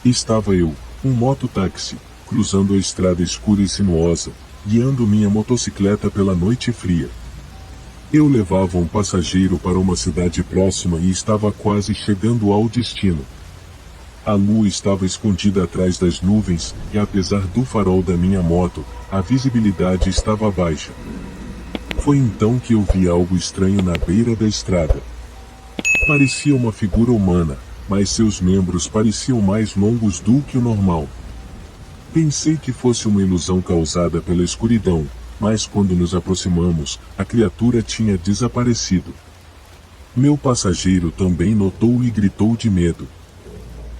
Estava eu, um mototáxi, cruzando a estrada escura e sinuosa, guiando minha motocicleta pela noite fria. Eu levava um passageiro para uma cidade próxima e estava quase chegando ao destino. A lua estava escondida atrás das nuvens, e apesar do farol da minha moto, a visibilidade estava baixa. Foi então que eu vi algo estranho na beira da estrada. Parecia uma figura humana, mas seus membros pareciam mais longos do que o normal. Pensei que fosse uma ilusão causada pela escuridão, mas quando nos aproximamos, a criatura tinha desaparecido. Meu passageiro também notou e gritou de medo.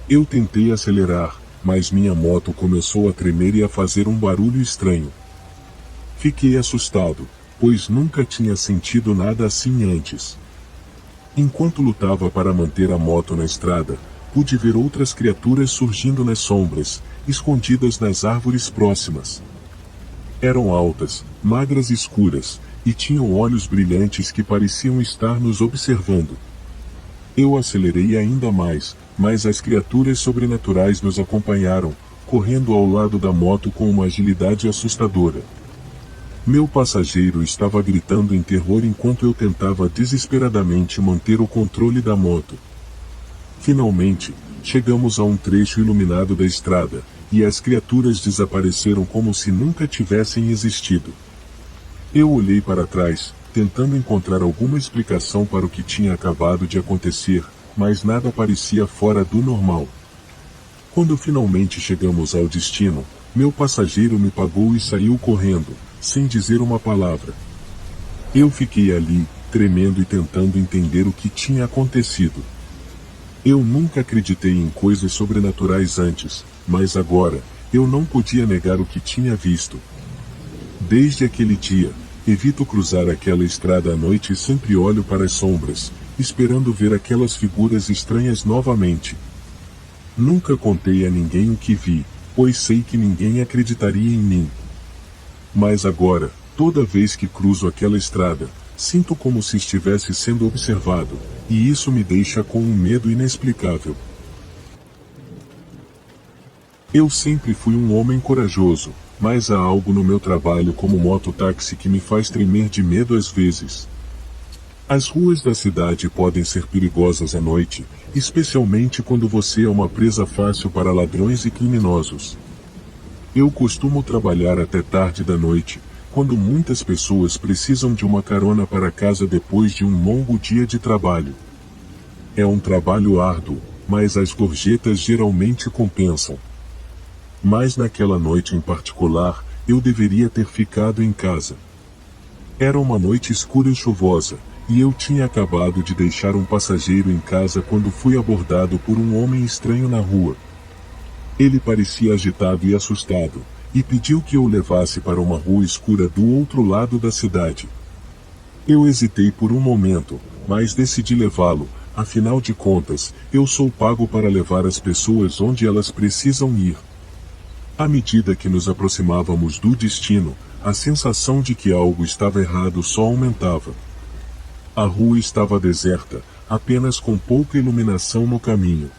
Eu tentei acelerar, mas minha moto começou a tremer e a fazer um barulho estranho. Fiquei assustado, pois nunca tinha sentido nada assim antes. Enquanto lutava para manter a moto na estrada, pude ver outras criaturas surgindo nas sombras, escondidas nas árvores próximas. Eram altas, magras e escuras, e tinham olhos brilhantes que pareciam estar nos observando. Eu acelerei ainda mais, mas as criaturas sobrenaturais nos acompanharam, correndo ao lado da moto com uma agilidade assustadora. Meu passageiro estava gritando em terror enquanto eu tentava desesperadamente manter o controle da moto. Finalmente, chegamos a um trecho iluminado da estrada, e as criaturas desapareceram como se nunca tivessem existido. Eu olhei para trás, tentando encontrar alguma explicação para o que tinha acabado de acontecer, mas nada parecia fora do normal. Quando finalmente chegamos ao destino, meu passageiro me pagou e saiu correndo, sem dizer uma palavra. Eu fiquei ali, tremendo e tentando entender o que tinha acontecido. Eu nunca acreditei em coisas sobrenaturais antes, mas agora, eu não podia negar o que tinha visto. Desde aquele dia, evito cruzar aquela estrada à noite e sempre olho para as sombras, esperando ver aquelas figuras estranhas novamente. Nunca contei a ninguém o que vi, pois sei que ninguém acreditaria em mim. Mas agora, toda vez que cruzo aquela estrada, sinto como se estivesse sendo observado, e isso me deixa com um medo inexplicável. Eu sempre fui um homem corajoso, mas há algo no meu trabalho como mototáxi que me faz tremer de medo às vezes. As ruas da cidade podem ser perigosas à noite, especialmente quando você é uma presa fácil para ladrões e criminosos. Eu costumo trabalhar até tarde da noite, quando muitas pessoas precisam de uma carona para casa depois de um longo dia de trabalho. É um trabalho árduo, mas as gorjetas geralmente compensam. Mas naquela noite em particular, eu deveria ter ficado em casa. Era uma noite escura e chuvosa, e eu tinha acabado de deixar um passageiro em casa quando fui abordado por um homem estranho na rua. Ele parecia agitado e assustado, e pediu que eu o levasse para uma rua escura do outro lado da cidade. Eu hesitei por um momento, mas decidi levá-lo, afinal de contas, eu sou pago para levar as pessoas onde elas precisam ir. À medida que nos aproximávamos do destino, a sensação de que algo estava errado só aumentava. A rua estava deserta, apenas com pouca iluminação no caminho.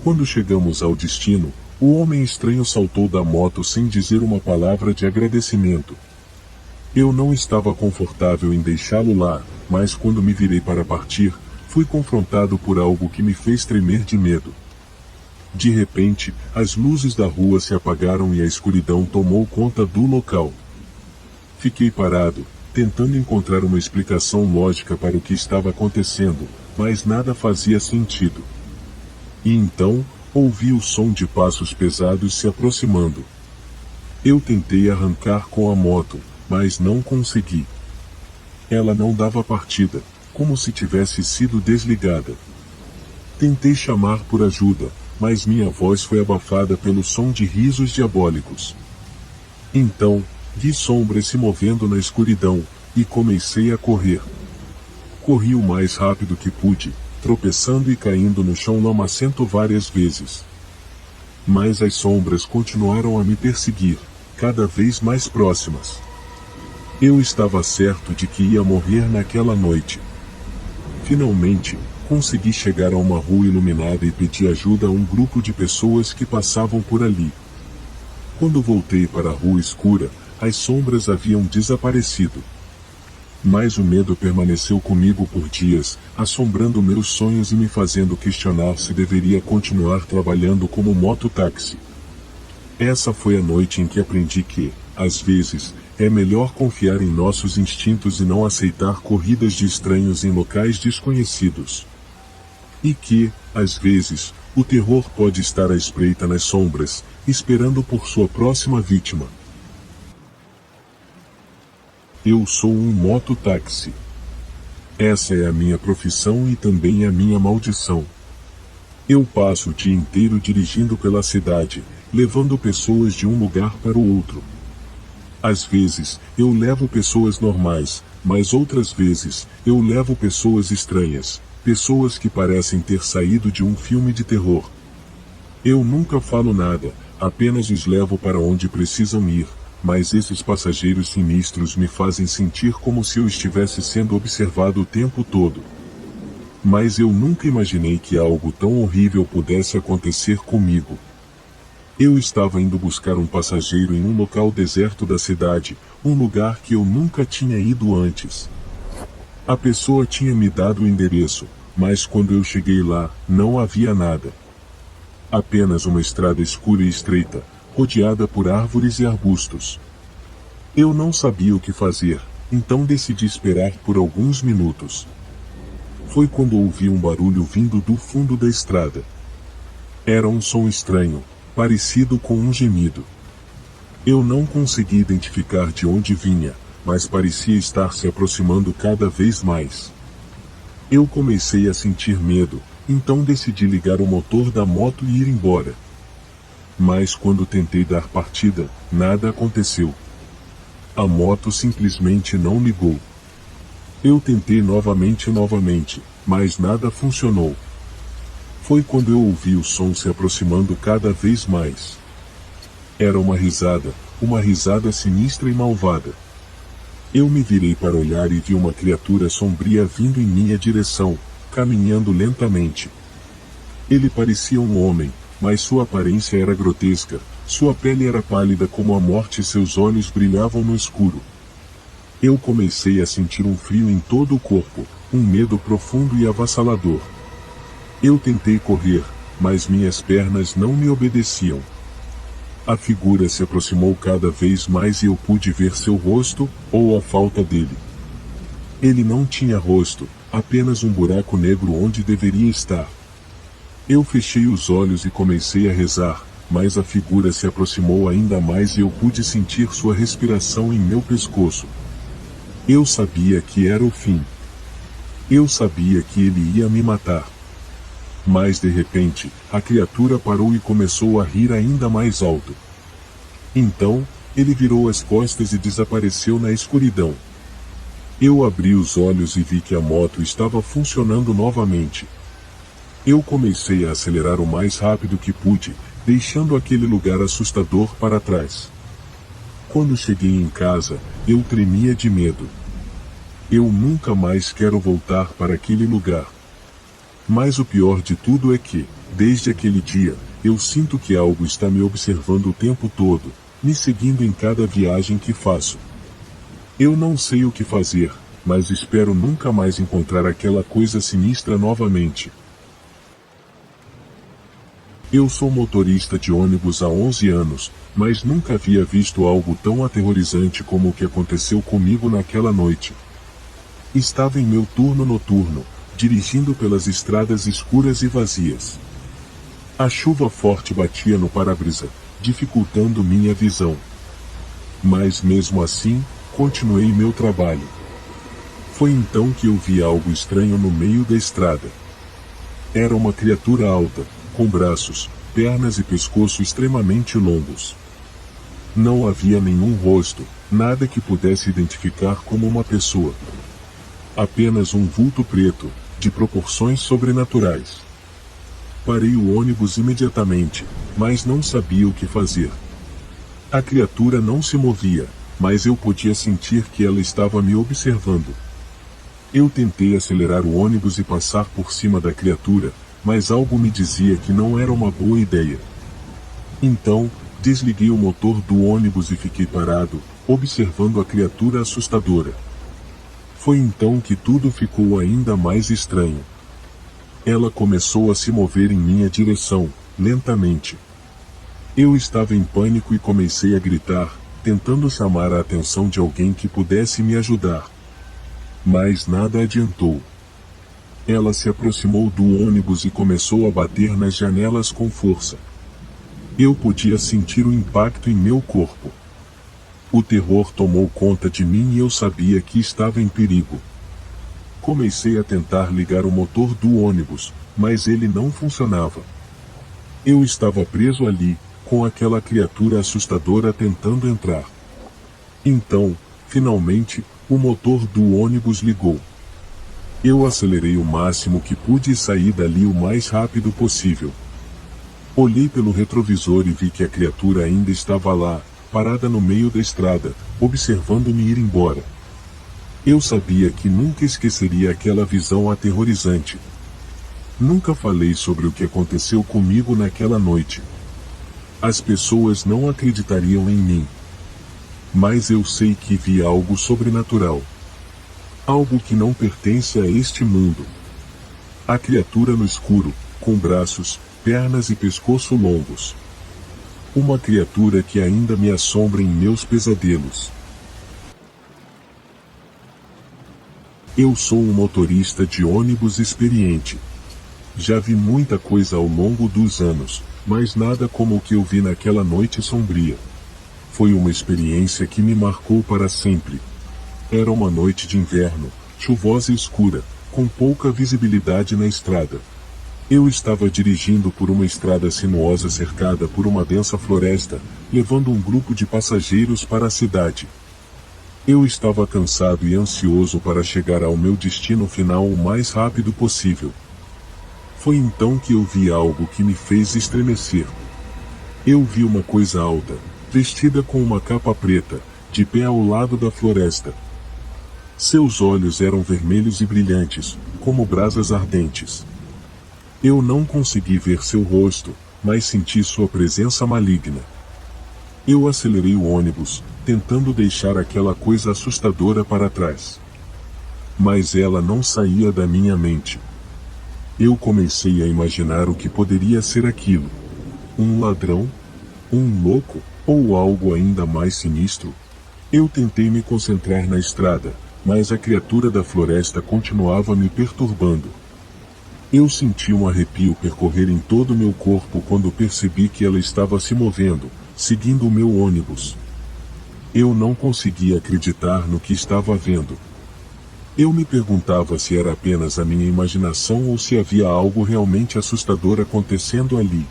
Quando chegamos ao destino, o homem estranho saltou da moto sem dizer uma palavra de agradecimento. Eu não estava confortável em deixá-lo lá, mas quando me virei para partir, fui confrontado por algo que me fez tremer de medo. De repente, as luzes da rua se apagaram e a escuridão tomou conta do local. Fiquei parado, tentando encontrar uma explicação lógica para o que estava acontecendo, mas nada fazia sentido. E então, ouvi o som de passos pesados se aproximando. Eu tentei arrancar com a moto, mas não consegui. Ela não dava partida, como se tivesse sido desligada. Tentei chamar por ajuda, mas minha voz foi abafada pelo som de risos diabólicos. Então, vi sombras se movendo na escuridão, e comecei a correr. Corri o mais rápido que pude, tropeçando e caindo no chão lamacento várias vezes. Mas as sombras continuaram a me perseguir, cada vez mais próximas. Eu estava certo de que ia morrer naquela noite. Finalmente, consegui chegar a uma rua iluminada e pedi ajuda a um grupo de pessoas que passavam por ali. Quando voltei para a rua escura, as sombras haviam desaparecido. Mas o medo permaneceu comigo por dias, assombrando meus sonhos e me fazendo questionar se deveria continuar trabalhando como mototáxi. Essa foi a noite em que aprendi que, às vezes, é melhor confiar em nossos instintos e não aceitar corridas de estranhos em locais desconhecidos. E que, às vezes, o terror pode estar à espreita nas sombras, esperando por sua próxima vítima. Eu sou um mototáxi. Essa é a minha profissão e também a minha maldição. Eu passo o dia inteiro dirigindo pela cidade, levando pessoas de um lugar para o outro. Às vezes, eu levo pessoas normais, mas outras vezes, eu levo pessoas estranhas, pessoas que parecem ter saído de um filme de terror. Eu nunca falo nada, apenas os levo para onde precisam ir, mas esses passageiros sinistros me fazem sentir como se eu estivesse sendo observado o tempo todo. Mas eu nunca imaginei que algo tão horrível pudesse acontecer comigo. Eu estava indo buscar um passageiro em um local deserto da cidade, um lugar que eu nunca tinha ido antes. A pessoa tinha me dado o endereço, mas quando eu cheguei lá, não havia nada. Apenas uma estrada escura e estreita, rodeada por árvores e arbustos. Eu não sabia o que fazer, então decidi esperar por alguns minutos. Foi quando ouvi um barulho vindo do fundo da estrada. Era um som estranho, parecido com um gemido. Eu não consegui identificar de onde vinha, mas parecia estar se aproximando cada vez mais. Eu comecei a sentir medo, então decidi ligar o motor da moto e ir embora. Mas quando tentei dar partida, nada aconteceu. A moto simplesmente não ligou. Eu tentei novamente, mas nada funcionou. Foi quando eu ouvi o som se aproximando cada vez mais. Era uma risada sinistra e malvada. Eu me virei para olhar e vi uma criatura sombria vindo em minha direção, caminhando lentamente. Ele parecia um homem, mas sua aparência era grotesca, sua pele era pálida como a morte e seus olhos brilhavam no escuro. Eu comecei a sentir um frio em todo o corpo, um medo profundo e avassalador. Eu tentei correr, mas minhas pernas não me obedeciam. A figura se aproximou cada vez mais e eu pude ver seu rosto, ou a falta dele. Ele não tinha rosto, apenas um buraco negro onde deveria estar. Eu fechei os olhos e comecei a rezar, mas a figura se aproximou ainda mais e eu pude sentir sua respiração em meu pescoço. Eu sabia que era o fim. Eu sabia que ele ia me matar. Mas de repente, a criatura parou e começou a rir ainda mais alto. Então, ele virou as costas e desapareceu na escuridão. Eu abri os olhos e vi que a moto estava funcionando novamente. Eu comecei a acelerar o mais rápido que pude, deixando aquele lugar assustador para trás. Quando cheguei em casa, eu tremia de medo. Eu nunca mais quero voltar para aquele lugar. Mas o pior de tudo é que, desde aquele dia, eu sinto que algo está me observando o tempo todo, me seguindo em cada viagem que faço. Eu não sei o que fazer, mas espero nunca mais encontrar aquela coisa sinistra novamente. Eu sou motorista de ônibus há 11 anos, mas nunca havia visto algo tão aterrorizante como o que aconteceu comigo naquela noite. Estava em meu turno noturno, dirigindo pelas estradas escuras e vazias. A chuva forte batia no para-brisa, dificultando minha visão. Mas mesmo assim, continuei meu trabalho. Foi então que eu vi algo estranho no meio da estrada. Era uma criatura alta, com braços, pernas e pescoço extremamente longos. Não havia nenhum rosto, nada que pudesse identificar como uma pessoa. Apenas um vulto preto, de proporções sobrenaturais. Parei o ônibus imediatamente, mas não sabia o que fazer. A criatura não se movia, mas eu podia sentir que ela estava me observando. Eu tentei acelerar o ônibus e passar por cima da criatura, mas algo me dizia que não era uma boa ideia. Então, desliguei o motor do ônibus e fiquei parado, observando a criatura assustadora. Foi então que tudo ficou ainda mais estranho. Ela começou a se mover em minha direção, lentamente. Eu estava em pânico e comecei a gritar, tentando chamar a atenção de alguém que pudesse me ajudar. Mas nada adiantou. Ela se aproximou do ônibus e começou a bater nas janelas com força. Eu podia sentir o impacto em meu corpo. O terror tomou conta de mim e eu sabia que estava em perigo. Comecei a tentar ligar o motor do ônibus, mas ele não funcionava. Eu estava preso ali, com aquela criatura assustadora tentando entrar. Então, finalmente, o motor do ônibus ligou. Eu acelerei o máximo que pude e saí dali o mais rápido possível. Olhei pelo retrovisor e vi que a criatura ainda estava lá, parada no meio da estrada, observando-me ir embora. Eu sabia que nunca esqueceria aquela visão aterrorizante. Nunca falei sobre o que aconteceu comigo naquela noite. As pessoas não acreditariam em mim. Mas eu sei que vi algo sobrenatural. Algo que não pertence a este mundo. A criatura no escuro, com braços, pernas e pescoço longos. Uma criatura que ainda me assombra em meus pesadelos. Eu sou um motorista de ônibus experiente. Já vi muita coisa ao longo dos anos, mas nada como o que eu vi naquela noite sombria. Foi uma experiência que me marcou para sempre. Era uma noite de inverno, chuvosa e escura, com pouca visibilidade na estrada. Eu estava dirigindo por uma estrada sinuosa cercada por uma densa floresta, levando um grupo de passageiros para a cidade. Eu estava cansado e ansioso para chegar ao meu destino final o mais rápido possível. Foi então que eu vi algo que me fez estremecer. Eu vi uma coisa alta, vestida com uma capa preta, de pé ao lado da floresta. Seus olhos eram vermelhos e brilhantes, como brasas ardentes. Eu não consegui ver seu rosto, mas senti sua presença maligna. Eu acelerei o ônibus, tentando deixar aquela coisa assustadora para trás. Mas ela não saía da minha mente. Eu comecei a imaginar o que poderia ser aquilo. Um ladrão? Um louco? Ou algo ainda mais sinistro? Eu tentei me concentrar na estrada, mas a criatura da floresta continuava me perturbando. Eu senti um arrepio percorrer em todo o meu corpo quando percebi que ela estava se movendo, seguindo o meu ônibus. Eu não conseguia acreditar no que estava vendo. Eu me perguntava se era apenas a minha imaginação ou se havia algo realmente assustador acontecendo ali.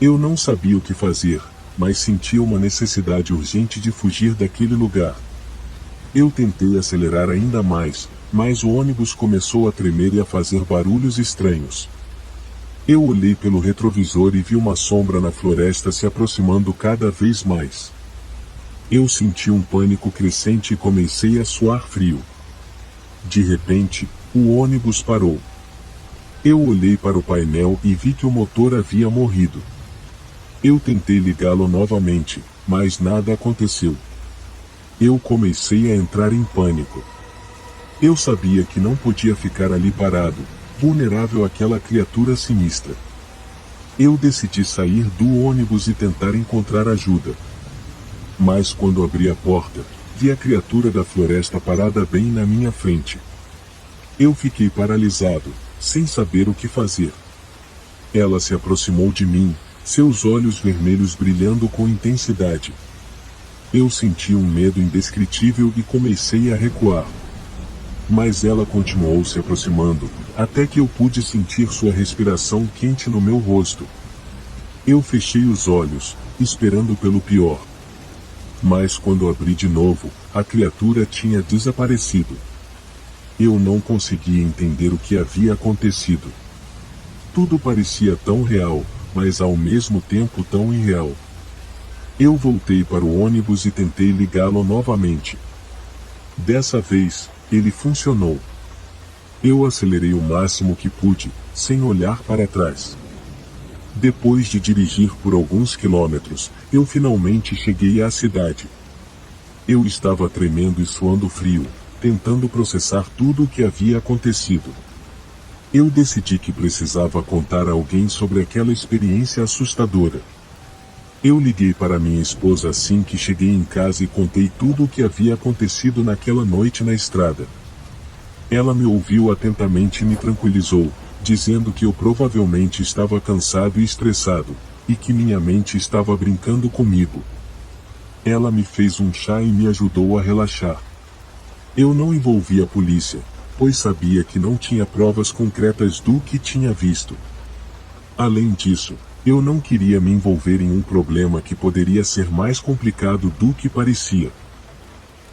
Eu não sabia o que fazer, mas sentia uma necessidade urgente de fugir daquele lugar. Eu tentei acelerar ainda mais, mas o ônibus começou a tremer e a fazer barulhos estranhos. Eu olhei pelo retrovisor e vi uma sombra na floresta se aproximando cada vez mais. Eu senti um pânico crescente e comecei a suar frio. De repente, o ônibus parou. Eu olhei para o painel e vi que o motor havia morrido. Eu tentei ligá-lo novamente, mas nada aconteceu. Eu comecei a entrar em pânico. Eu sabia que não podia ficar ali parado, vulnerável àquela criatura sinistra. Eu decidi sair do ônibus e tentar encontrar ajuda. Mas quando abri a porta, vi a criatura da floresta parada bem na minha frente. Eu fiquei paralisado, sem saber o que fazer. Ela se aproximou de mim, seus olhos vermelhos brilhando com intensidade. Eu senti um medo indescritível e comecei a recuar. Mas ela continuou se aproximando, até que eu pude sentir sua respiração quente no meu rosto. Eu fechei os olhos, esperando pelo pior. Mas quando abri de novo, a criatura tinha desaparecido. Eu não conseguia entender o que havia acontecido. Tudo parecia tão real, mas ao mesmo tempo tão irreal. Eu voltei para o ônibus e tentei ligá-lo novamente. Dessa vez, ele funcionou. Eu acelerei o máximo que pude, sem olhar para trás. Depois de dirigir por alguns quilômetros, eu finalmente cheguei à cidade. Eu estava tremendo e suando frio, tentando processar tudo o que havia acontecido. Eu decidi que precisava contar a alguém sobre aquela experiência assustadora. Eu liguei para minha esposa assim que cheguei em casa e contei tudo o que havia acontecido naquela noite na estrada. Ela me ouviu atentamente e me tranquilizou, dizendo que eu provavelmente estava cansado e estressado, e que minha mente estava brincando comigo. Ela me fez um chá e me ajudou a relaxar. Eu não envolvi a polícia, pois sabia que não tinha provas concretas do que tinha visto. Além disso, eu não queria me envolver em um problema que poderia ser mais complicado do que parecia.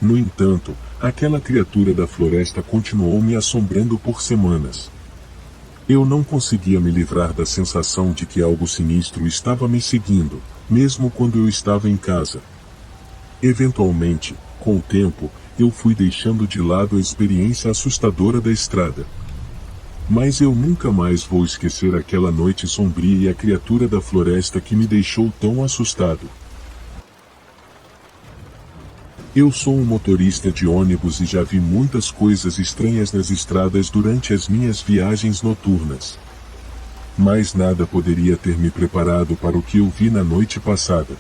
No entanto, aquela criatura da floresta continuou me assombrando por semanas. Eu não conseguia me livrar da sensação de que algo sinistro estava me seguindo, mesmo quando eu estava em casa. Eventualmente, com o tempo, eu fui deixando de lado a experiência assustadora da estrada. Mas eu nunca mais vou esquecer aquela noite sombria e a criatura da floresta que me deixou tão assustado. Eu sou um motorista de ônibus e já vi muitas coisas estranhas nas estradas durante as minhas viagens noturnas. Mas nada poderia ter me preparado para o que eu vi na noite passada.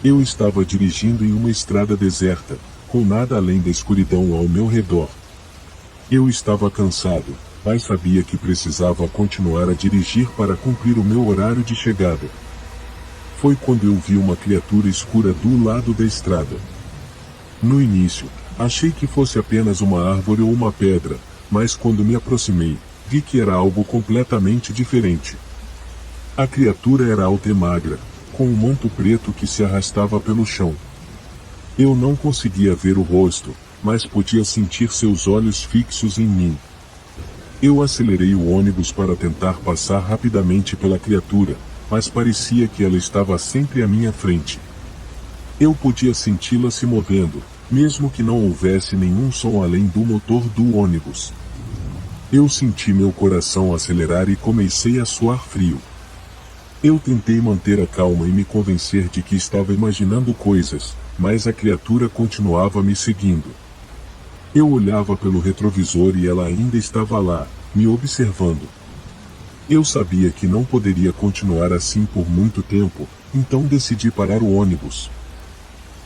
Eu estava dirigindo em uma estrada deserta, com nada além da escuridão ao meu redor. Eu estava cansado, mas sabia que precisava continuar a dirigir para cumprir o meu horário de chegada. Foi quando eu vi uma criatura escura do lado da estrada. No início, achei que fosse apenas uma árvore ou uma pedra, mas quando me aproximei, vi que era algo completamente diferente. A criatura era alta e magra, com um manto preto que se arrastava pelo chão. Eu não conseguia ver o rosto, mas podia sentir seus olhos fixos em mim. Eu acelerei o ônibus para tentar passar rapidamente pela criatura, mas parecia que ela estava sempre à minha frente. Eu podia senti-la se movendo, mesmo que não houvesse nenhum som além do motor do ônibus. Eu senti meu coração acelerar e comecei a suar frio. Eu tentei manter a calma e me convencer de que estava imaginando coisas, mas a criatura continuava me seguindo. Eu olhava pelo retrovisor e ela ainda estava lá, me observando. Eu sabia que não poderia continuar assim por muito tempo, então decidi parar o ônibus.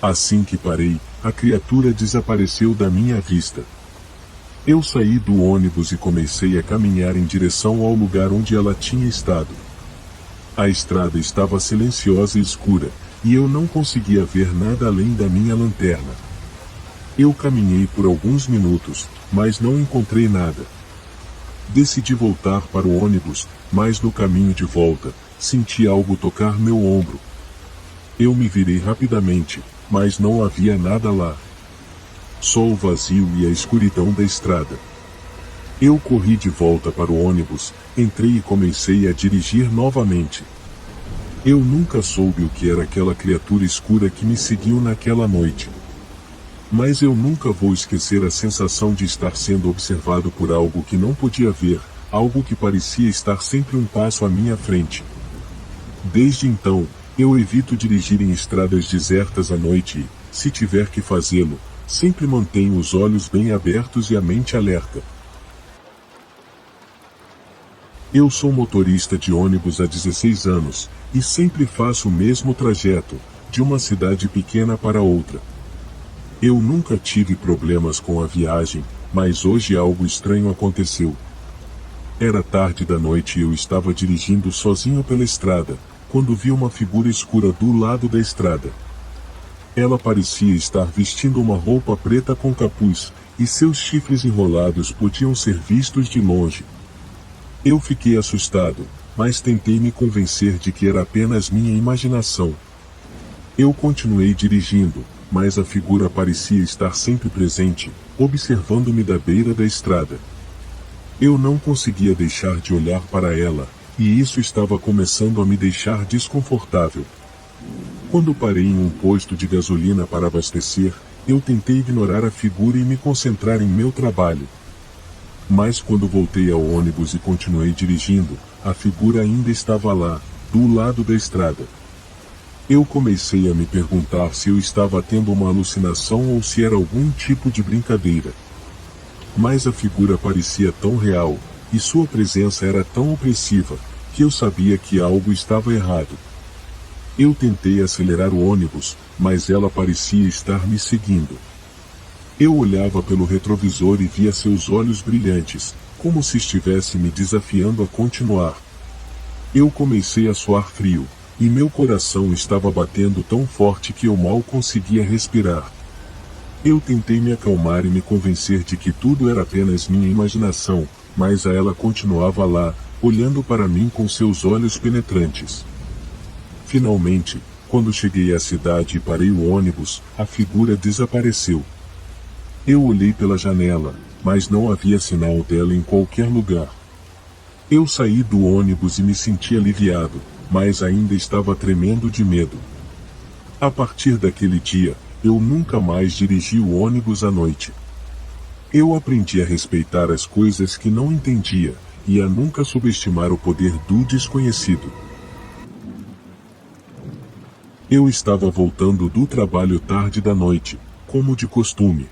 Assim que parei, a criatura desapareceu da minha vista. Eu saí do ônibus e comecei a caminhar em direção ao lugar onde ela tinha estado. A estrada estava silenciosa e escura, e eu não conseguia ver nada além da minha lanterna. Eu caminhei por alguns minutos, mas não encontrei nada. Decidi voltar para o ônibus, mas no caminho de volta, senti algo tocar meu ombro. Eu me virei rapidamente, mas não havia nada lá. Só o vazio e a escuridão da estrada. Eu corri de volta para o ônibus, entrei e comecei a dirigir novamente. Eu nunca soube o que era aquela criatura escura que me seguiu naquela noite. Mas eu nunca vou esquecer a sensação de estar sendo observado por algo que não podia ver, algo que parecia estar sempre um passo à minha frente. Desde então, eu evito dirigir em estradas desertas à noite e, se tiver que fazê-lo, sempre mantenho os olhos bem abertos e a mente alerta. Eu sou motorista de ônibus há 16 anos, e sempre faço o mesmo trajeto, de uma cidade pequena para outra. Eu nunca tive problemas com a viagem, mas hoje algo estranho aconteceu. Era tarde da noite e eu estava dirigindo sozinho pela estrada, quando vi uma figura escura do lado da estrada. Ela parecia estar vestindo uma roupa preta com capuz, e seus chifres enrolados podiam ser vistos de longe. Eu fiquei assustado, mas tentei me convencer de que era apenas minha imaginação. Eu continuei dirigindo, mas a figura parecia estar sempre presente, observando-me da beira da estrada. Eu não conseguia deixar de olhar para ela, e isso estava começando a me deixar desconfortável. Quando parei em um posto de gasolina para abastecer, eu tentei ignorar a figura e me concentrar em meu trabalho. Mas quando voltei ao ônibus e continuei dirigindo, a figura ainda estava lá, do lado da estrada. Eu comecei a me perguntar se eu estava tendo uma alucinação ou se era algum tipo de brincadeira. Mas a figura parecia tão real, e sua presença era tão opressiva, que eu sabia que algo estava errado. Eu tentei acelerar o ônibus, mas ela parecia estar me seguindo. Eu olhava pelo retrovisor e via seus olhos brilhantes, como se estivesse me desafiando a continuar. Eu comecei a suar frio, e meu coração estava batendo tão forte que eu mal conseguia respirar. Eu tentei me acalmar e me convencer de que tudo era apenas minha imaginação, mas ela continuava lá, olhando para mim com seus olhos penetrantes. Finalmente, quando cheguei à cidade e parei o ônibus, a figura desapareceu. Eu olhei pela janela, mas não havia sinal dela em qualquer lugar. Eu saí do ônibus e me senti aliviado, mas ainda estava tremendo de medo. A partir daquele dia, eu nunca mais dirigi o ônibus à noite. Eu aprendi a respeitar as coisas que não entendia, e a nunca subestimar o poder do desconhecido. Eu estava voltando do trabalho tarde da noite, como de costume.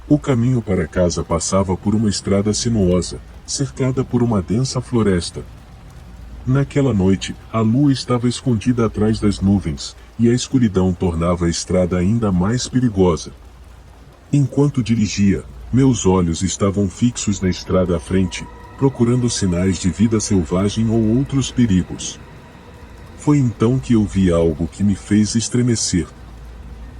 O caminho para casa passava por uma estrada sinuosa, cercada por uma densa floresta. Naquela noite, a lua estava escondida atrás das nuvens, e a escuridão tornava a estrada ainda mais perigosa. Enquanto dirigia, meus olhos estavam fixos na estrada à frente, procurando sinais de vida selvagem ou outros perigos. Foi então que eu vi algo que me fez estremecer.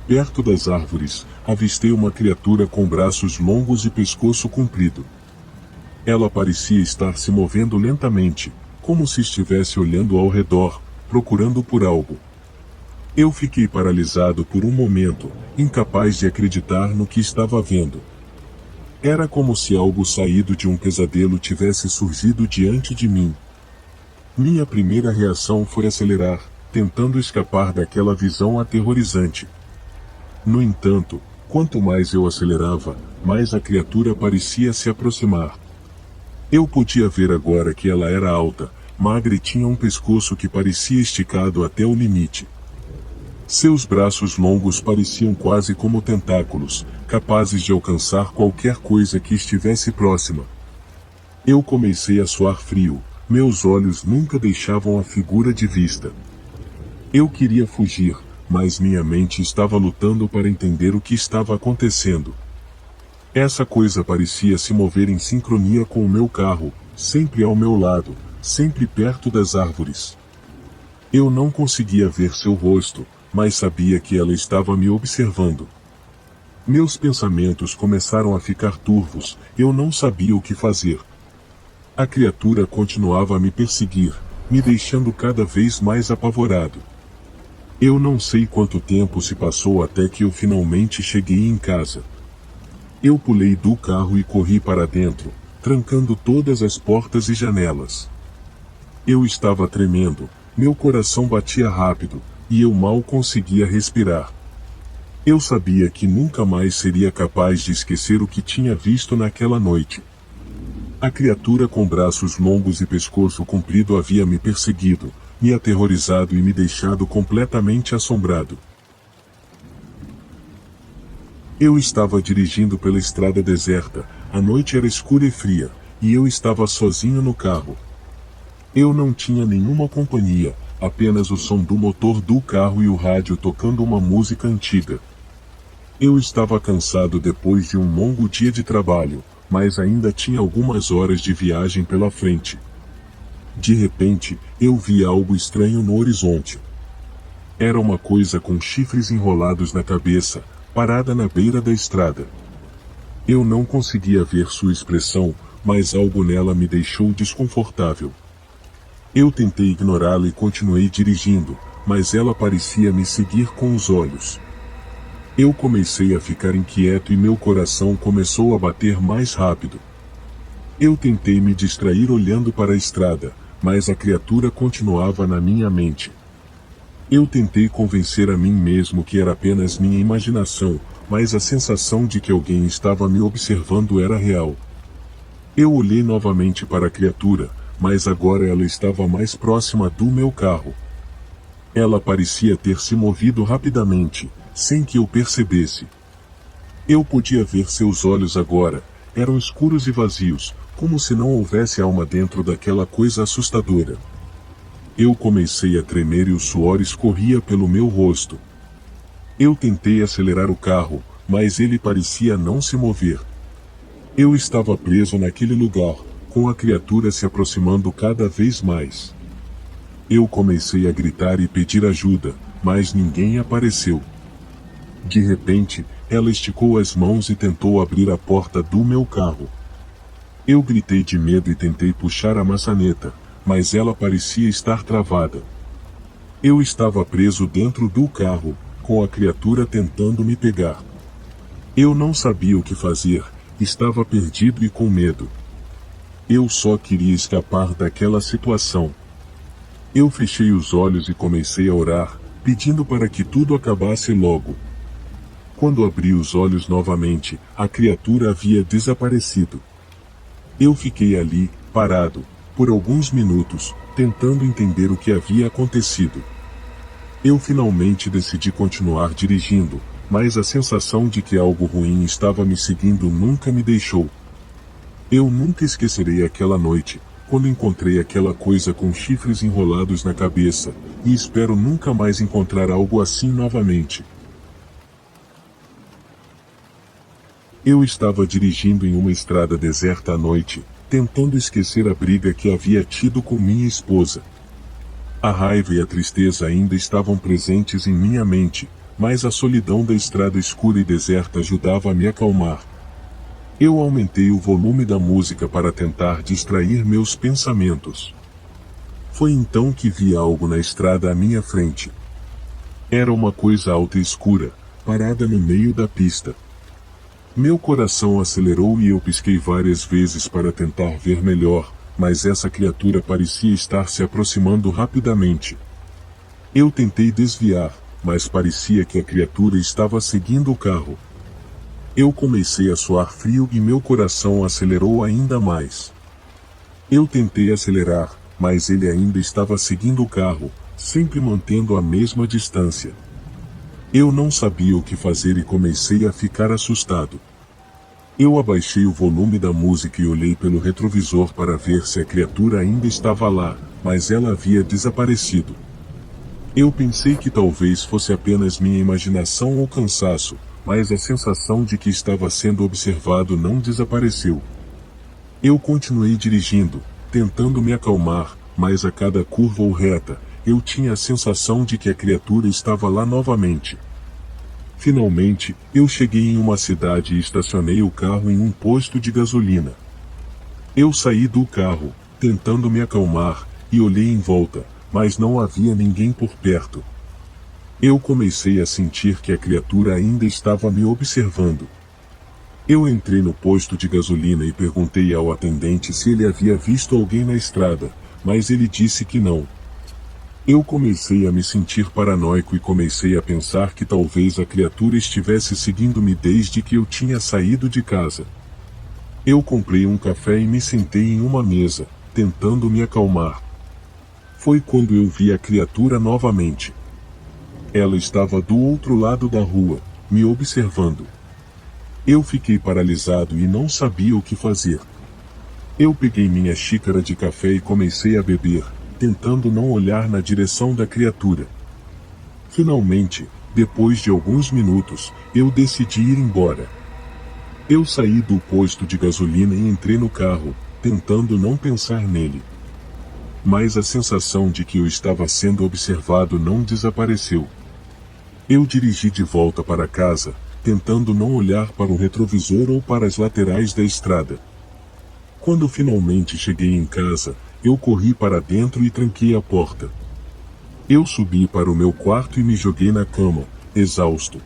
Perto das árvores, avistei uma criatura com braços longos e pescoço comprido. Ela parecia estar se movendo lentamente, como se estivesse olhando ao redor, procurando por algo. Eu fiquei paralisado por um momento, incapaz de acreditar no que estava vendo. Era como se algo saído de um pesadelo tivesse surgido diante de mim. Minha primeira reação foi acelerar, tentando escapar daquela visão aterrorizante. No entanto, quanto mais eu acelerava, mais a criatura parecia se aproximar. Eu podia ver agora que ela era alta, magra e tinha um pescoço que parecia esticado até o limite. Seus braços longos pareciam quase como tentáculos, capazes de alcançar qualquer coisa que estivesse próxima. Eu comecei a suar frio, meus olhos nunca deixavam a figura de vista. Eu queria fugir, mas minha mente estava lutando para entender o que estava acontecendo. Essa coisa parecia se mover em sincronia com o meu carro, sempre ao meu lado, sempre perto das árvores. Eu não conseguia ver seu rosto, mas sabia que ela estava me observando. Meus pensamentos começaram a ficar turvos, eu não sabia o que fazer. A criatura continuava a me perseguir, me deixando cada vez mais apavorado. Eu não sei quanto tempo se passou até que eu finalmente cheguei em casa. Eu pulei do carro e corri para dentro, trancando todas as portas e janelas. Eu estava tremendo, meu coração batia rápido, e eu mal conseguia respirar. Eu sabia que nunca mais seria capaz de esquecer o que tinha visto naquela noite. A criatura com braços longos e pescoço comprido havia me perseguido, me aterrorizado e me deixado completamente assombrado. Eu estava dirigindo pela estrada deserta, a noite era escura e fria, e eu estava sozinho no carro. Eu não tinha nenhuma companhia, apenas o som do motor do carro e o rádio tocando uma música antiga. Eu estava cansado depois de um longo dia de trabalho, mas ainda tinha algumas horas de viagem pela frente. De repente, eu vi algo estranho no horizonte. Era uma coisa com chifres enrolados na cabeça, parada na beira da estrada. Eu não conseguia ver sua expressão, mas algo nela me deixou desconfortável. Eu tentei ignorá-la e continuei dirigindo, mas ela parecia me seguir com os olhos. Eu comecei a ficar inquieto e meu coração começou a bater mais rápido. Eu tentei me distrair olhando para a estrada, mas a criatura continuava na minha mente. Eu tentei convencer a mim mesmo que era apenas minha imaginação, mas a sensação de que alguém estava me observando era real. Eu olhei novamente para a criatura, mas agora ela estava mais próxima do meu carro. Ela parecia ter se movido rapidamente, sem que eu percebesse. Eu podia ver seus olhos agora, eram escuros e vazios, como se não houvesse alma dentro daquela coisa assustadora. Eu comecei a tremer e o suor escorria pelo meu rosto. Eu tentei acelerar o carro, mas ele parecia não se mover. Eu estava preso naquele lugar, com a criatura se aproximando cada vez mais. Eu comecei a gritar e pedir ajuda, mas ninguém apareceu. De repente, ela esticou as mãos e tentou abrir a porta do meu carro. Eu gritei de medo e tentei puxar a maçaneta, mas ela parecia estar travada. Eu estava preso dentro do carro, com a criatura tentando me pegar. Eu não sabia o que fazer, estava perdido e com medo. Eu só queria escapar daquela situação. Eu fechei os olhos e comecei a orar, pedindo para que tudo acabasse logo. Quando abri os olhos novamente, a criatura havia desaparecido. Eu fiquei ali, parado, por alguns minutos, tentando entender o que havia acontecido. Eu finalmente decidi continuar dirigindo, mas a sensação de que algo ruim estava me seguindo nunca me deixou. Eu nunca esquecerei aquela noite, quando encontrei aquela coisa com chifres enrolados na cabeça, e espero nunca mais encontrar algo assim novamente. Eu estava dirigindo em uma estrada deserta à noite, tentando esquecer a briga que havia tido com minha esposa. A raiva e a tristeza ainda estavam presentes em minha mente, mas a solidão da estrada escura e deserta ajudava a me acalmar. Eu aumentei o volume da música para tentar distrair meus pensamentos. Foi então que vi algo na estrada à minha frente. Era uma coisa alta e escura, parada no meio da pista. Meu coração acelerou e eu pisquei várias vezes para tentar ver melhor, mas essa criatura parecia estar se aproximando rapidamente. Eu tentei desviar, mas parecia que a criatura estava seguindo o carro. Eu comecei a suar frio e meu coração acelerou ainda mais. Eu tentei acelerar, mas ele ainda estava seguindo o carro, sempre mantendo a mesma distância. Eu não sabia o que fazer e comecei a ficar assustado. Eu abaixei o volume da música e olhei pelo retrovisor para ver se a criatura ainda estava lá, mas ela havia desaparecido. Eu pensei que talvez fosse apenas minha imaginação ou cansaço, mas a sensação de que estava sendo observado não desapareceu. Eu continuei dirigindo, tentando me acalmar, mas a cada curva ou reta, eu tinha a sensação de que a criatura estava lá novamente. Finalmente, eu cheguei em uma cidade e estacionei o carro em um posto de gasolina. Eu saí do carro, tentando me acalmar, e olhei em volta, mas não havia ninguém por perto. Eu comecei a sentir que a criatura ainda estava me observando. Eu entrei no posto de gasolina e perguntei ao atendente se ele havia visto alguém na estrada, mas ele disse que não. Eu comecei a me sentir paranoico e comecei a pensar que talvez a criatura estivesse seguindo-me desde que eu tinha saído de casa. Eu comprei um café e me sentei em uma mesa, tentando me acalmar. Foi quando eu vi a criatura novamente. Ela estava do outro lado da rua, me observando. Eu fiquei paralisado e não sabia o que fazer. Eu peguei minha xícara de café e comecei a beber, tentando não olhar na direção da criatura. Finalmente, depois de alguns minutos, eu decidi ir embora. Eu saí do posto de gasolina e entrei no carro, tentando não pensar nele. Mas a sensação de que eu estava sendo observado não desapareceu. Eu dirigi de volta para casa, tentando não olhar para o retrovisor ou para as laterais da estrada. Quando finalmente cheguei em casa, eu corri para dentro e tranquei a porta. Eu subi para o meu quarto e me joguei na cama, exausto.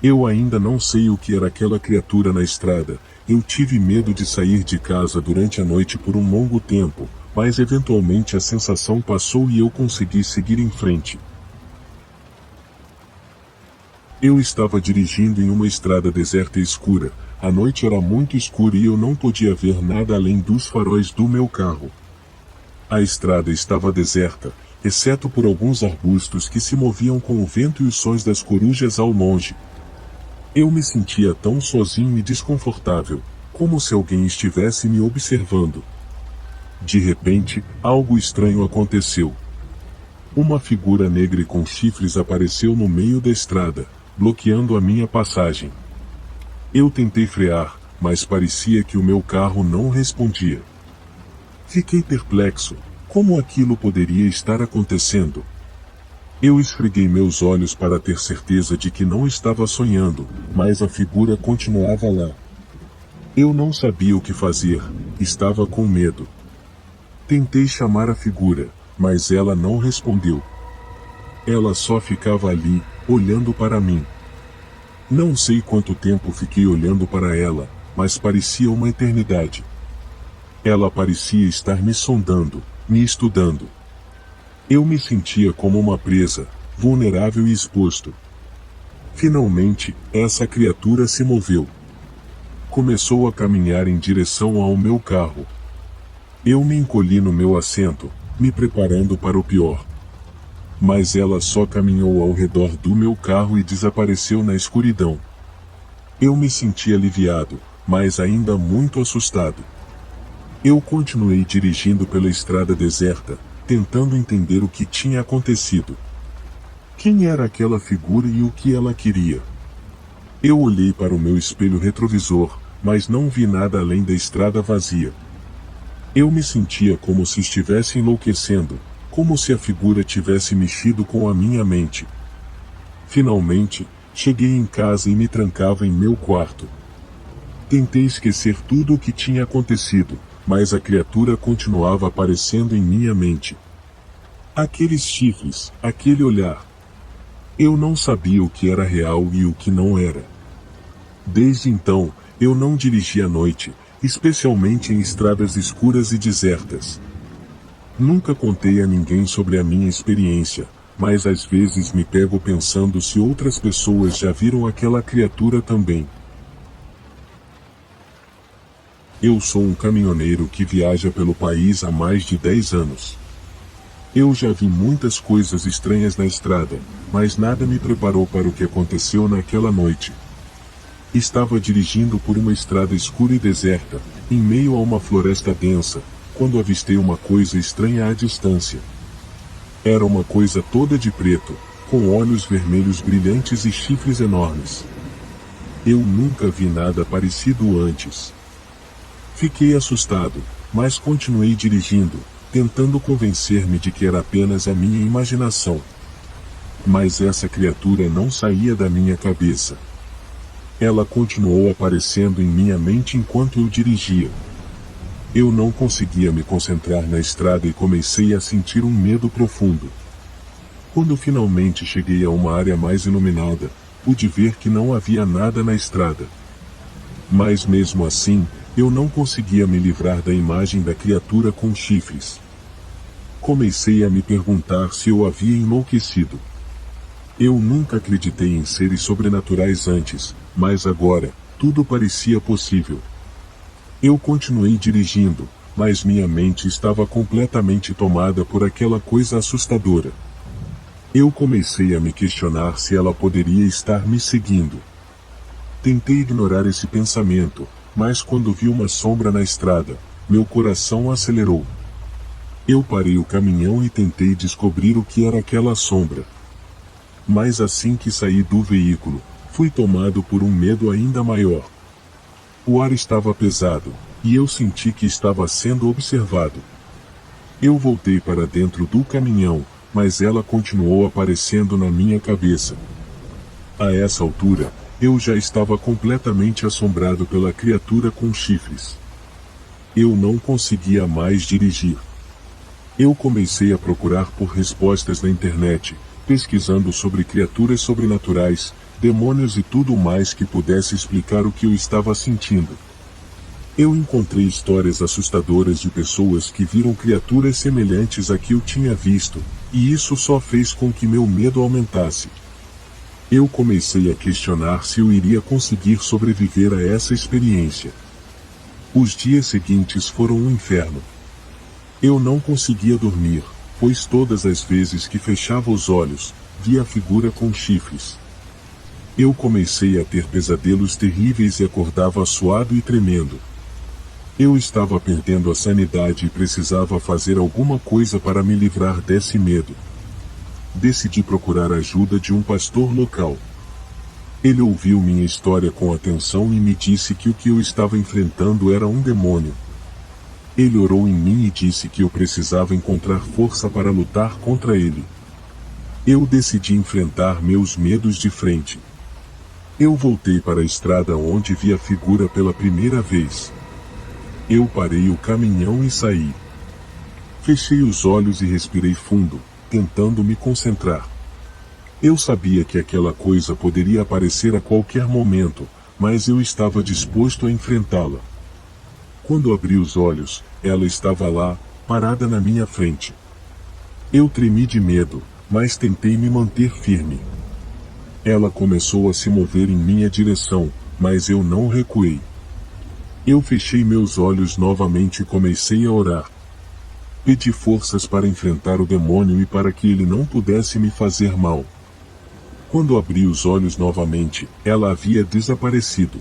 Eu ainda não sei o que era aquela criatura na estrada. Eu tive medo de sair de casa durante a noite por um longo tempo, mas eventualmente a sensação passou e eu consegui seguir em frente. Eu estava dirigindo em uma estrada deserta e escura, A noite era muito escura e eu não podia ver nada além dos faróis do meu carro. A estrada estava deserta, exceto por alguns arbustos que se moviam com o vento e os sons das corujas ao longe. Eu me sentia tão sozinho e desconfortável, como se alguém estivesse me observando. De repente, algo estranho aconteceu. Uma figura negra e com chifres apareceu no meio da estrada, bloqueando a minha passagem. Eu tentei frear, mas parecia que o meu carro não respondia. Fiquei perplexo. Como aquilo poderia estar acontecendo? Eu esfreguei meus olhos para ter certeza de que não estava sonhando, mas a figura continuava lá. Eu não sabia o que fazer, estava com medo. Tentei chamar a figura, mas ela não respondeu. Ela só ficava ali, olhando para mim. Não sei quanto tempo fiquei olhando para ela, mas parecia uma eternidade. Ela parecia estar me sondando, me estudando. Eu me sentia como uma presa, vulnerável e exposto. Finalmente, essa criatura se moveu. Começou a caminhar em direção ao meu carro. Eu me encolhi no meu assento, me preparando para o pior. Mas ela só caminhou ao redor do meu carro e desapareceu na escuridão. Eu me senti aliviado, mas ainda muito assustado. Eu continuei dirigindo pela estrada deserta, tentando entender o que tinha acontecido. Quem era aquela figura e o que ela queria? Eu olhei para o meu espelho retrovisor, mas não vi nada além da estrada vazia. Eu me sentia como se estivesse enlouquecendo, como se a figura tivesse mexido com a minha mente. Finalmente, cheguei em casa e me trancava em meu quarto. Tentei esquecer tudo o que tinha acontecido, mas a criatura continuava aparecendo em minha mente. Aqueles chifres, aquele olhar. Eu não sabia o que era real e o que não era. Desde então, eu não dirigi à noite, especialmente em estradas escuras e desertas. Nunca contei a ninguém sobre a minha experiência, mas às vezes me pego pensando se outras pessoas já viram aquela criatura também. Eu sou um caminhoneiro que viaja pelo país há mais de 10 anos. Eu já vi muitas coisas estranhas na estrada, mas nada me preparou para o que aconteceu naquela noite. Estava dirigindo por uma estrada escura e deserta, em meio a uma floresta densa, quando avistei uma coisa estranha à distância. Era uma coisa toda de preto, com olhos vermelhos brilhantes e chifres enormes. Eu nunca vi nada parecido antes. Fiquei assustado, mas continuei dirigindo, tentando convencer-me de que era apenas a minha imaginação. Mas essa criatura não saía da minha cabeça. Ela continuou aparecendo em minha mente enquanto eu dirigia. Eu não conseguia me concentrar na estrada e comecei a sentir um medo profundo. Quando finalmente cheguei a uma área mais iluminada, pude ver que não havia nada na estrada. Mas mesmo assim, eu não conseguia me livrar da imagem da criatura com chifres. Comecei a me perguntar se eu havia enlouquecido. Eu nunca acreditei em seres sobrenaturais antes, mas agora, tudo parecia possível. Eu continuei dirigindo, mas minha mente estava completamente tomada por aquela coisa assustadora. Eu comecei a me questionar se ela poderia estar me seguindo. Tentei ignorar esse pensamento, mas quando vi uma sombra na estrada, meu coração acelerou. Eu parei o caminhão e tentei descobrir o que era aquela sombra. Mas assim que saí do veículo, fui tomado por um medo ainda maior. O ar estava pesado, e eu senti que estava sendo observado. Eu voltei para dentro do caminhão, mas ela continuou aparecendo na minha cabeça. A essa altura, eu já estava completamente assombrado pela criatura com chifres. Eu não conseguia mais dirigir. Eu comecei a procurar por respostas na internet, pesquisando sobre criaturas sobrenaturais, demônios e tudo mais que pudesse explicar o que eu estava sentindo. Eu encontrei histórias assustadoras de pessoas que viram criaturas semelhantes à que eu tinha visto, e isso só fez com que meu medo aumentasse. Eu comecei a questionar se eu iria conseguir sobreviver a essa experiência. Os dias seguintes foram um inferno. Eu não conseguia dormir, pois todas as vezes que fechava os olhos, via a figura com chifres. Eu comecei a ter pesadelos terríveis e acordava suado e tremendo. Eu estava perdendo a sanidade e precisava fazer alguma coisa para me livrar desse medo. Decidi procurar a ajuda de um pastor local. Ele ouviu minha história com atenção e me disse que o que eu estava enfrentando era um demônio. Ele orou em mim e disse que eu precisava encontrar força para lutar contra ele. Eu decidi enfrentar meus medos de frente. Eu voltei para a estrada onde vi a figura pela primeira vez. Eu parei o caminhão e saí. Fechei os olhos e respirei fundo, tentando me concentrar. Eu sabia que aquela coisa poderia aparecer a qualquer momento, mas eu estava disposto a enfrentá-la. Quando abri os olhos, ela estava lá, parada na minha frente. Eu tremi de medo, mas tentei me manter firme. Ela começou a se mover em minha direção, mas eu não recuei. Eu fechei meus olhos novamente e comecei a orar. Pedi forças para enfrentar o demônio e para que ele não pudesse me fazer mal. Quando abri os olhos novamente, ela havia desaparecido.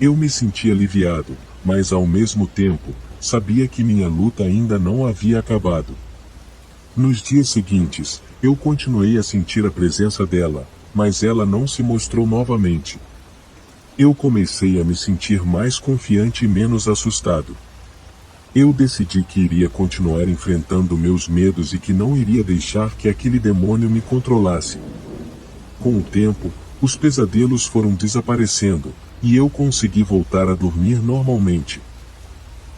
Eu me senti aliviado, mas ao mesmo tempo, sabia que minha luta ainda não havia acabado. Nos dias seguintes, eu continuei a sentir a presença dela, mas ela não se mostrou novamente. Eu comecei a me sentir mais confiante e menos assustado. Eu decidi que iria continuar enfrentando meus medos e que não iria deixar que aquele demônio me controlasse. Com o tempo, os pesadelos foram desaparecendo, e eu consegui voltar a dormir normalmente.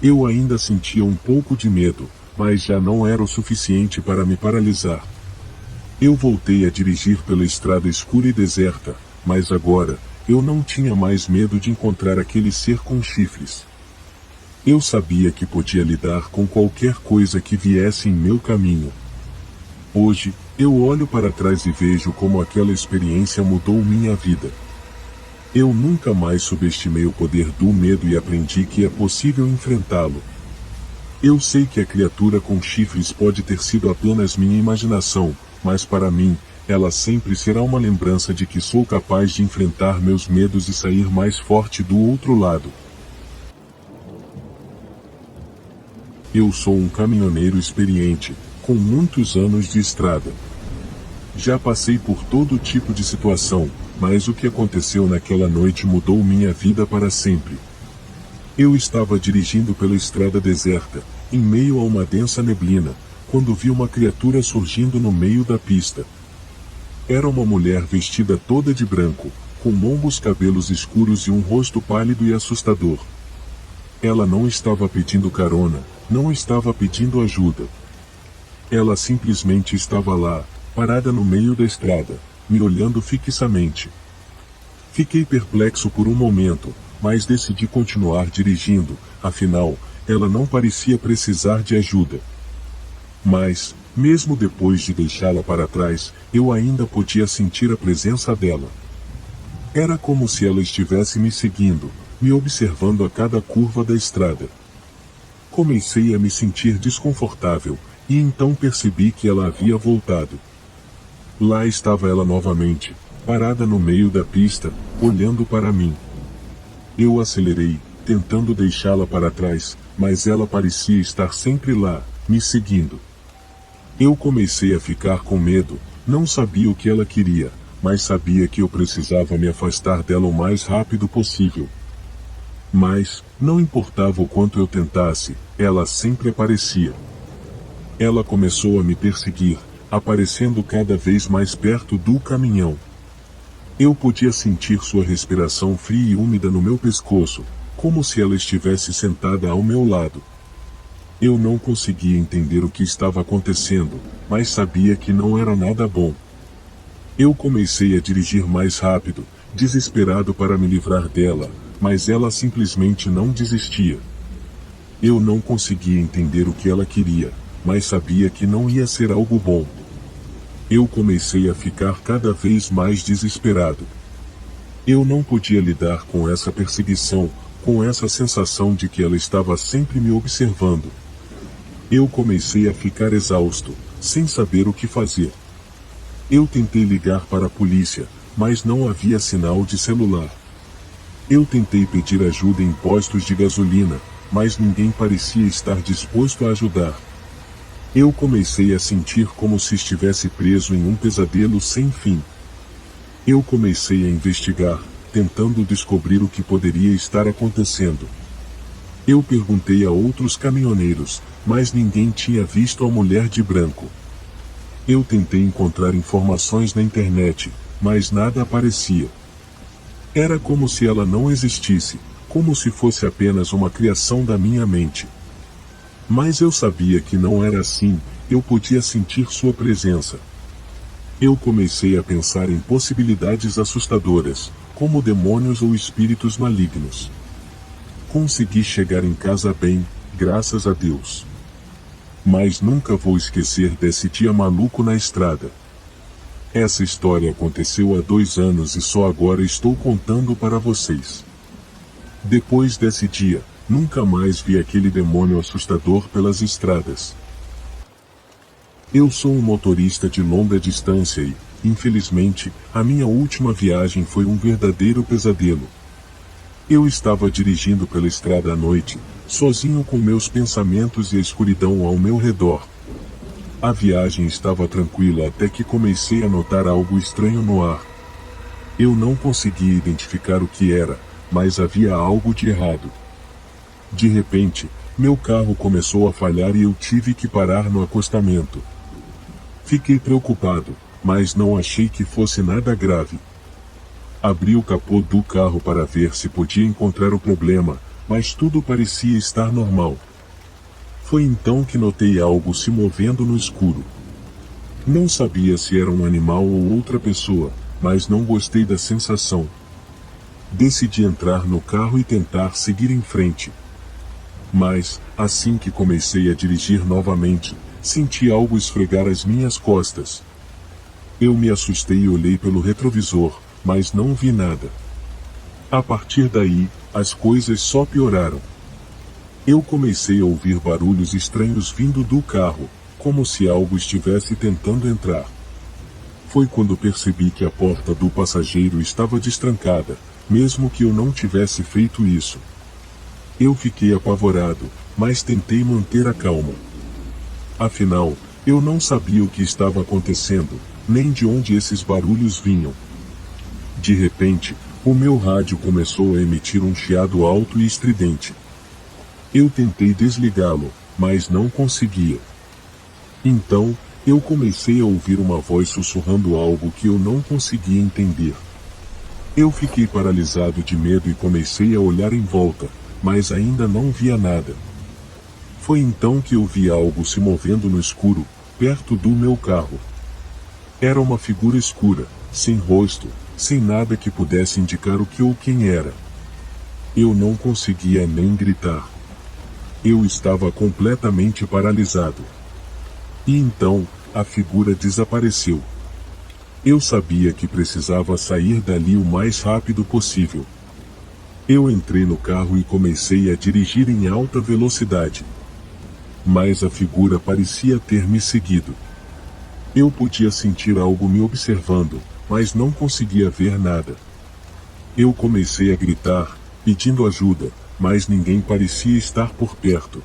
Eu ainda sentia um pouco de medo, mas já não era o suficiente para me paralisar. Eu voltei a dirigir pela estrada escura e deserta, mas agora, eu não tinha mais medo de encontrar aquele ser com chifres. Eu sabia que podia lidar com qualquer coisa que viesse em meu caminho. Hoje, eu olho para trás e vejo como aquela experiência mudou minha vida. Eu nunca mais subestimei o poder do medo e aprendi que é possível enfrentá-lo. Eu sei que a criatura com chifres pode ter sido apenas minha imaginação, mas para mim, ela sempre será uma lembrança de que sou capaz de enfrentar meus medos e sair mais forte do outro lado. Eu sou um caminhoneiro experiente, com muitos anos de estrada. Já passei por todo tipo de situação, mas o que aconteceu naquela noite mudou minha vida para sempre. Eu estava dirigindo pela estrada deserta, em meio a uma densa neblina, quando vi uma criatura surgindo no meio da pista. Era uma mulher vestida toda de branco, com longos cabelos escuros e um rosto pálido e assustador. Ela não estava pedindo carona, não estava pedindo ajuda. Ela simplesmente estava lá, parada no meio da estrada, me olhando fixamente. Fiquei perplexo por um momento, mas decidi continuar dirigindo, afinal, ela não parecia precisar de ajuda. Mas, mesmo depois de deixá-la para trás, eu ainda podia sentir a presença dela. Era como se ela estivesse me seguindo, me observando a cada curva da estrada. Comecei a me sentir desconfortável, e então percebi que ela havia voltado. Lá estava ela novamente, parada no meio da pista, olhando para mim. Eu acelerei, tentando deixá-la para trás, mas ela parecia estar sempre lá, me seguindo. Eu comecei a ficar com medo, não sabia o que ela queria, mas sabia que eu precisava me afastar dela o mais rápido possível. Mas, não importava o quanto eu tentasse, ela sempre aparecia. Ela começou a me perseguir, aparecendo cada vez mais perto do caminhão. Eu podia sentir sua respiração fria e úmida no meu pescoço, como se ela estivesse sentada ao meu lado. Eu não conseguia entender o que estava acontecendo, mas sabia que não era nada bom. Eu comecei a dirigir mais rápido, desesperado para me livrar dela, mas ela simplesmente não desistia. Eu não conseguia entender o que ela queria, mas sabia que não ia ser algo bom. Eu comecei a ficar cada vez mais desesperado. Eu não podia lidar com essa perseguição, com essa sensação de que ela estava sempre me observando. Eu comecei a ficar exausto, sem saber o que fazer. Eu tentei ligar para a polícia, mas não havia sinal de celular. Eu tentei pedir ajuda em postos de gasolina, mas ninguém parecia estar disposto a ajudar. Eu comecei a sentir como se estivesse preso em um pesadelo sem fim. Eu comecei a investigar, tentando descobrir o que poderia estar acontecendo. Eu perguntei a outros caminhoneiros, mas ninguém tinha visto a mulher de branco. Eu tentei encontrar informações na internet, mas nada aparecia. Era como se ela não existisse, como se fosse apenas uma criação da minha mente. Mas eu sabia que não era assim, eu podia sentir sua presença. Eu comecei a pensar em possibilidades assustadoras, como demônios ou espíritos malignos. Consegui chegar em casa bem, graças a Deus. Mas nunca vou esquecer desse dia maluco na estrada. Essa história aconteceu há 2 anos e só agora estou contando para vocês. Depois desse dia, nunca mais vi aquele demônio assustador pelas estradas. Eu sou um motorista de longa distância e, infelizmente, a minha última viagem foi um verdadeiro pesadelo. Eu estava dirigindo pela estrada à noite, sozinho com meus pensamentos e a escuridão ao meu redor. A viagem estava tranquila até que comecei a notar algo estranho no ar. Eu não conseguia identificar o que era, mas havia algo de errado. De repente, meu carro começou a falhar e eu tive que parar no acostamento. Fiquei preocupado, mas não achei que fosse nada grave. Abri o capô do carro para ver se podia encontrar o problema, mas tudo parecia estar normal. Foi então que notei algo se movendo no escuro. Não sabia se era um animal ou outra pessoa, mas não gostei da sensação. Decidi entrar no carro e tentar seguir em frente. Mas, assim que comecei a dirigir novamente, senti algo esfregar as minhas costas. Eu me assustei e olhei pelo retrovisor, mas não vi nada. A partir daí, as coisas só pioraram. Eu comecei a ouvir barulhos estranhos vindo do carro, como se algo estivesse tentando entrar. Foi quando percebi que a porta do passageiro estava destrancada, mesmo que eu não tivesse feito isso. Eu fiquei apavorado, mas tentei manter a calma. Afinal, eu não sabia o que estava acontecendo, nem de onde esses barulhos vinham. De repente, o meu rádio começou a emitir um chiado alto e estridente. Eu tentei desligá-lo, mas não conseguia. Então, eu comecei a ouvir uma voz sussurrando algo que eu não conseguia entender. Eu fiquei paralisado de medo e comecei a olhar em volta, mas ainda não via nada. Foi então que eu vi algo se movendo no escuro, perto do meu carro. Era uma figura escura, sem rosto, sem nada que pudesse indicar o que ou quem era. Eu não conseguia nem gritar. Eu estava completamente paralisado. E então, a figura desapareceu. Eu sabia que precisava sair dali o mais rápido possível. Eu entrei no carro e comecei a dirigir em alta velocidade. Mas a figura parecia ter me seguido. Eu podia sentir algo me observando, mas não conseguia ver nada. Eu comecei a gritar, pedindo ajuda, mas ninguém parecia estar por perto.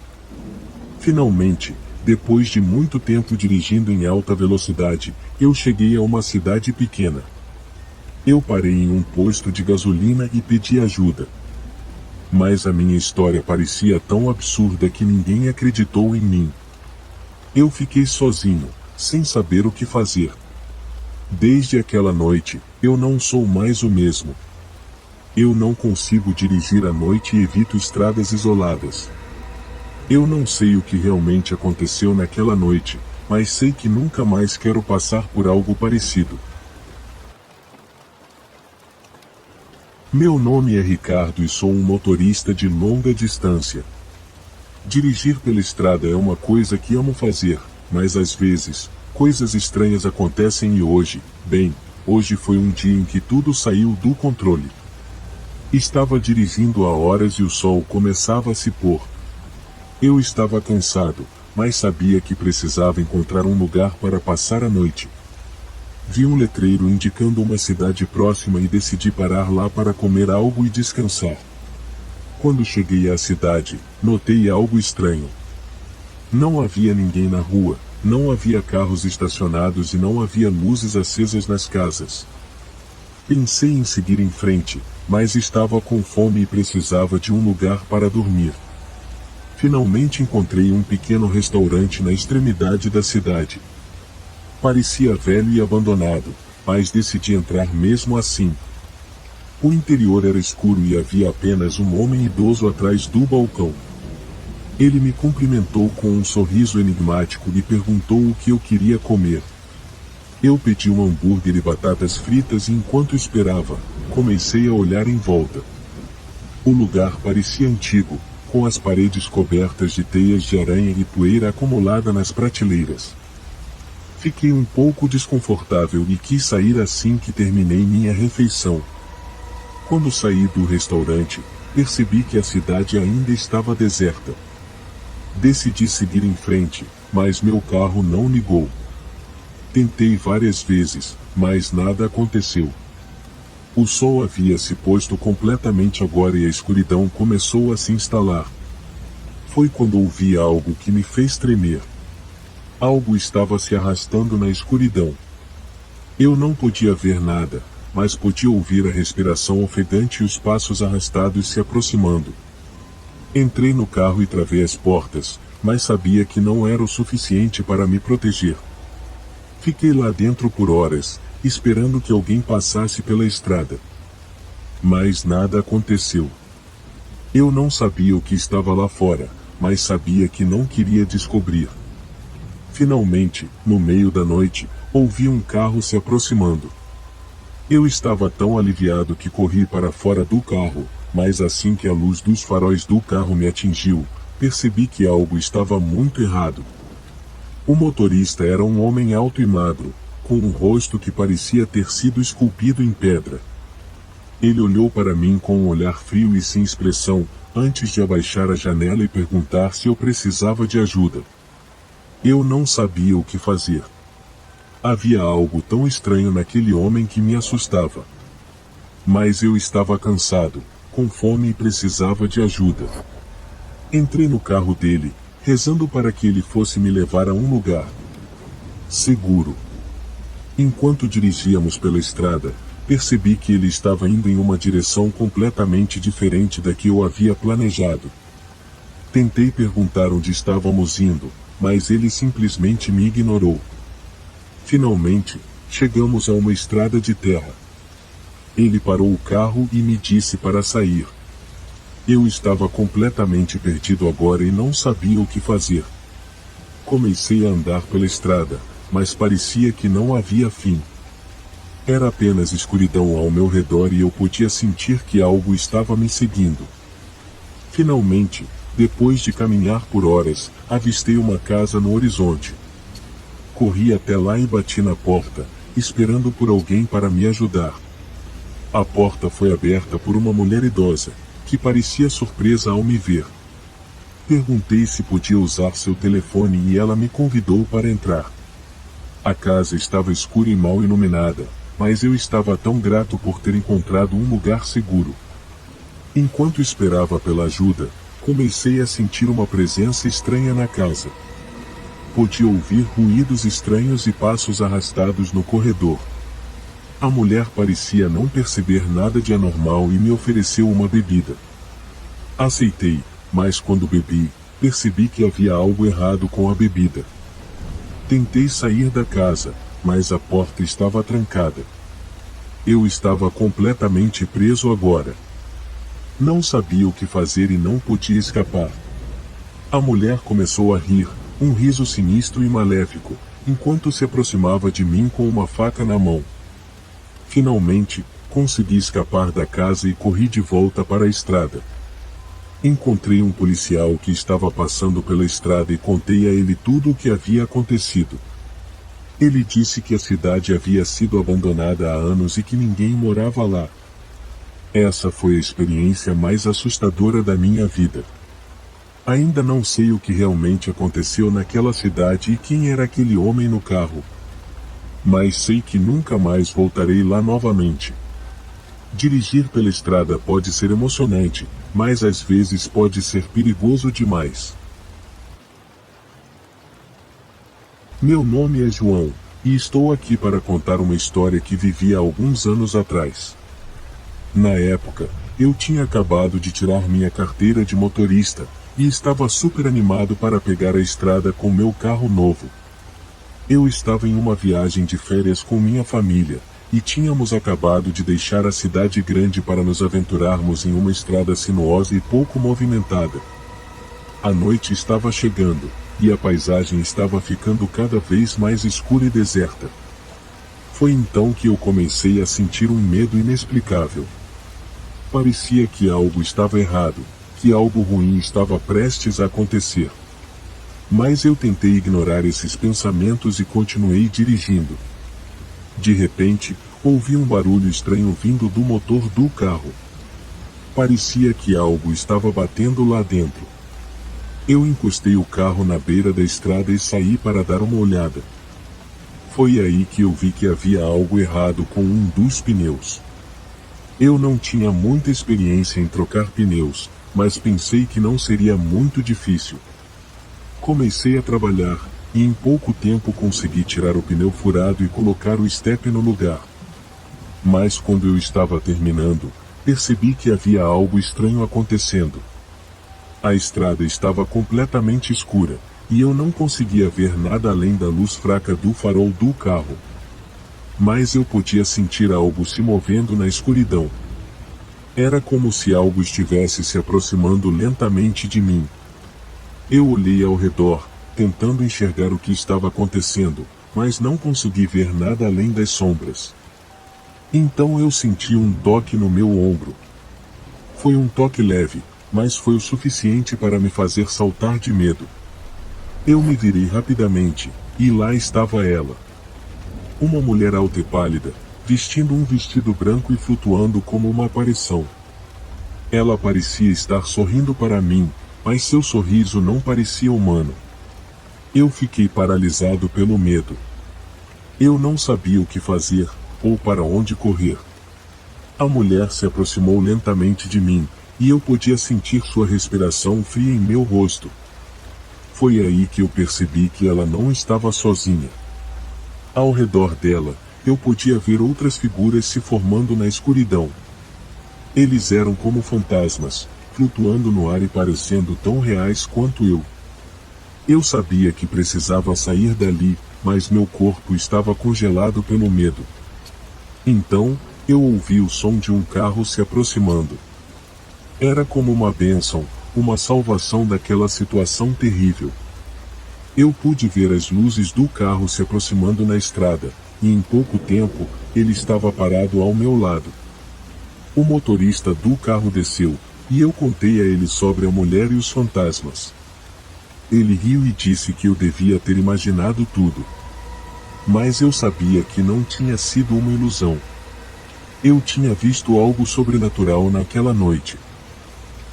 Finalmente, depois de muito tempo dirigindo em alta velocidade, eu cheguei a uma cidade pequena. Eu parei em um posto de gasolina e pedi ajuda. Mas a minha história parecia tão absurda que ninguém acreditou em mim. Eu fiquei sozinho, sem saber o que fazer. Desde aquela noite, eu não sou mais o mesmo. Eu não consigo dirigir à noite e evito estradas isoladas. Eu não sei o que realmente aconteceu naquela noite, mas sei que nunca mais quero passar por algo parecido. Meu nome é Ricardo e sou um motorista de longa distância. Dirigir pela estrada é uma coisa que amo fazer, mas às vezes, Coisas estranhas acontecem e hoje foi um dia em que tudo saiu do controle. Estava dirigindo há horas e o sol começava a se pôr. Eu estava cansado, mas sabia que precisava encontrar um lugar para passar a noite. Vi um letreiro indicando uma cidade próxima e decidi parar lá para comer algo e descansar. Quando cheguei à cidade, notei algo estranho. Não havia ninguém na rua, não havia carros estacionados e não havia luzes acesas nas casas. Pensei em seguir em frente, mas estava com fome e precisava de um lugar para dormir. Finalmente encontrei um pequeno restaurante na extremidade da cidade. Parecia velho e abandonado, mas decidi entrar mesmo assim. O interior era escuro e havia apenas um homem idoso atrás do balcão. Ele me cumprimentou com um sorriso enigmático e perguntou o que eu queria comer. Eu pedi um hambúrguer e batatas fritas e enquanto esperava, comecei a olhar em volta. O lugar parecia antigo, com as paredes cobertas de teias de aranha e poeira acumulada nas prateleiras. Fiquei um pouco desconfortável e quis sair assim que terminei minha refeição. Quando saí do restaurante, percebi que a cidade ainda estava deserta. Decidi seguir em frente, mas meu carro não ligou. Tentei várias vezes, mas nada aconteceu. O sol havia se posto completamente agora e a escuridão começou a se instalar. Foi quando ouvi algo que me fez tremer. Algo estava se arrastando na escuridão. Eu não podia ver nada, mas podia ouvir a respiração ofegante e os passos arrastados se aproximando. Entrei no carro e travei as portas, mas sabia que não era o suficiente para me proteger. Fiquei lá dentro por horas, esperando que alguém passasse pela estrada. Mas nada aconteceu. Eu não sabia o que estava lá fora, mas sabia que não queria descobrir. Finalmente, no meio da noite, ouvi um carro se aproximando. Eu estava tão aliviado que corri para fora do carro, mas assim que a luz dos faróis do carro me atingiu, percebi que algo estava muito errado. O motorista era um homem alto e magro, com um rosto que parecia ter sido esculpido em pedra. Ele olhou para mim com um olhar frio e sem expressão, antes de abaixar a janela e perguntar se eu precisava de ajuda. Eu não sabia o que fazer. Havia algo tão estranho naquele homem que me assustava. Mas eu estava cansado, com fome e precisava de ajuda. Entrei no carro dele, rezando para que ele fosse me levar a um lugar seguro. Enquanto dirigíamos pela estrada, percebi que ele estava indo em uma direção completamente diferente da que eu havia planejado. Tentei perguntar onde estávamos indo, mas ele simplesmente me ignorou. Finalmente, chegamos a uma estrada de terra. Ele parou o carro e me disse para sair. Eu estava completamente perdido agora e não sabia o que fazer. Comecei a andar pela estrada, mas parecia que não havia fim. Era apenas escuridão ao meu redor e eu podia sentir que algo estava me seguindo. Finalmente, depois de caminhar por horas, avistei uma casa no horizonte. Corri até lá e bati na porta, esperando por alguém para me ajudar. A porta foi aberta por uma mulher idosa, que parecia surpresa ao me ver. Perguntei se podia usar seu telefone e ela me convidou para entrar. A casa estava escura e mal iluminada, mas eu estava tão grato por ter encontrado um lugar seguro. Enquanto esperava pela ajuda, comecei a sentir uma presença estranha na casa. Podia ouvir ruídos estranhos e passos arrastados no corredor. A mulher parecia não perceber nada de anormal e me ofereceu uma bebida. Aceitei, mas quando bebi, percebi que havia algo errado com a bebida. Tentei sair da casa, mas a porta estava trancada. Eu estava completamente preso agora. Não sabia o que fazer e não podia escapar. A mulher começou a rir, um riso sinistro e maléfico, enquanto se aproximava de mim com uma faca na mão. Finalmente, consegui escapar da casa e corri de volta para a estrada. Encontrei um policial que estava passando pela estrada e contei a ele tudo o que havia acontecido. Ele disse que a cidade havia sido abandonada há anos e que ninguém morava lá. Essa foi a experiência mais assustadora da minha vida. Ainda não sei o que realmente aconteceu naquela cidade e quem era aquele homem no carro. Mas sei que nunca mais voltarei lá novamente. Dirigir pela estrada pode ser emocionante, mas às vezes pode ser perigoso demais. Meu nome é João, e estou aqui para contar uma história que vivi há alguns anos atrás. Na época, eu tinha acabado de tirar minha carteira de motorista, e estava super animado para pegar a estrada com meu carro novo. Eu estava em uma viagem de férias com minha família, e tínhamos acabado de deixar a cidade grande para nos aventurarmos em uma estrada sinuosa e pouco movimentada. A noite estava chegando, e a paisagem estava ficando cada vez mais escura e deserta. Foi então que eu comecei a sentir um medo inexplicável. Parecia que algo estava errado, que algo ruim estava prestes a acontecer. Mas eu tentei ignorar esses pensamentos e continuei dirigindo. De repente, ouvi um barulho estranho vindo do motor do carro. Parecia que algo estava batendo lá dentro. Eu encostei o carro na beira da estrada e saí para dar uma olhada. Foi aí que eu vi que havia algo errado com um dos pneus. Eu não tinha muita experiência em trocar pneus, mas pensei que não seria muito difícil. Comecei a trabalhar, e em pouco tempo consegui tirar o pneu furado e colocar o estepe no lugar. Mas quando eu estava terminando, percebi que havia algo estranho acontecendo. A estrada estava completamente escura, e eu não conseguia ver nada além da luz fraca do farol do carro. Mas eu podia sentir algo se movendo na escuridão. Era como se algo estivesse se aproximando lentamente de mim. Eu olhei ao redor, tentando enxergar o que estava acontecendo, mas não consegui ver nada além das sombras. Então eu senti um toque no meu ombro. Foi um toque leve, mas foi o suficiente para me fazer saltar de medo. Eu me virei rapidamente, e lá estava ela. Uma mulher alta e pálida, vestindo um vestido branco e flutuando como uma aparição. Ela parecia estar sorrindo para mim, mas seu sorriso não parecia humano. Eu fiquei paralisado pelo medo. Eu não sabia o que fazer, ou para onde correr. A mulher se aproximou lentamente de mim, e eu podia sentir sua respiração fria em meu rosto. Foi aí que eu percebi que ela não estava sozinha. Ao redor dela, eu podia ver outras figuras se formando na escuridão. Eles eram como fantasmas, flutuando no ar e parecendo tão reais quanto eu. Eu sabia que precisava sair dali, mas meu corpo estava congelado pelo medo. Então, eu ouvi o som de um carro se aproximando. Era como uma bênção, uma salvação daquela situação terrível. Eu pude ver as luzes do carro se aproximando na estrada, e em pouco tempo, ele estava parado ao meu lado. O motorista do carro desceu, e eu contei a ele sobre a mulher e os fantasmas. Ele riu e disse que eu devia ter imaginado tudo. Mas eu sabia que não tinha sido uma ilusão. Eu tinha visto algo sobrenatural naquela noite.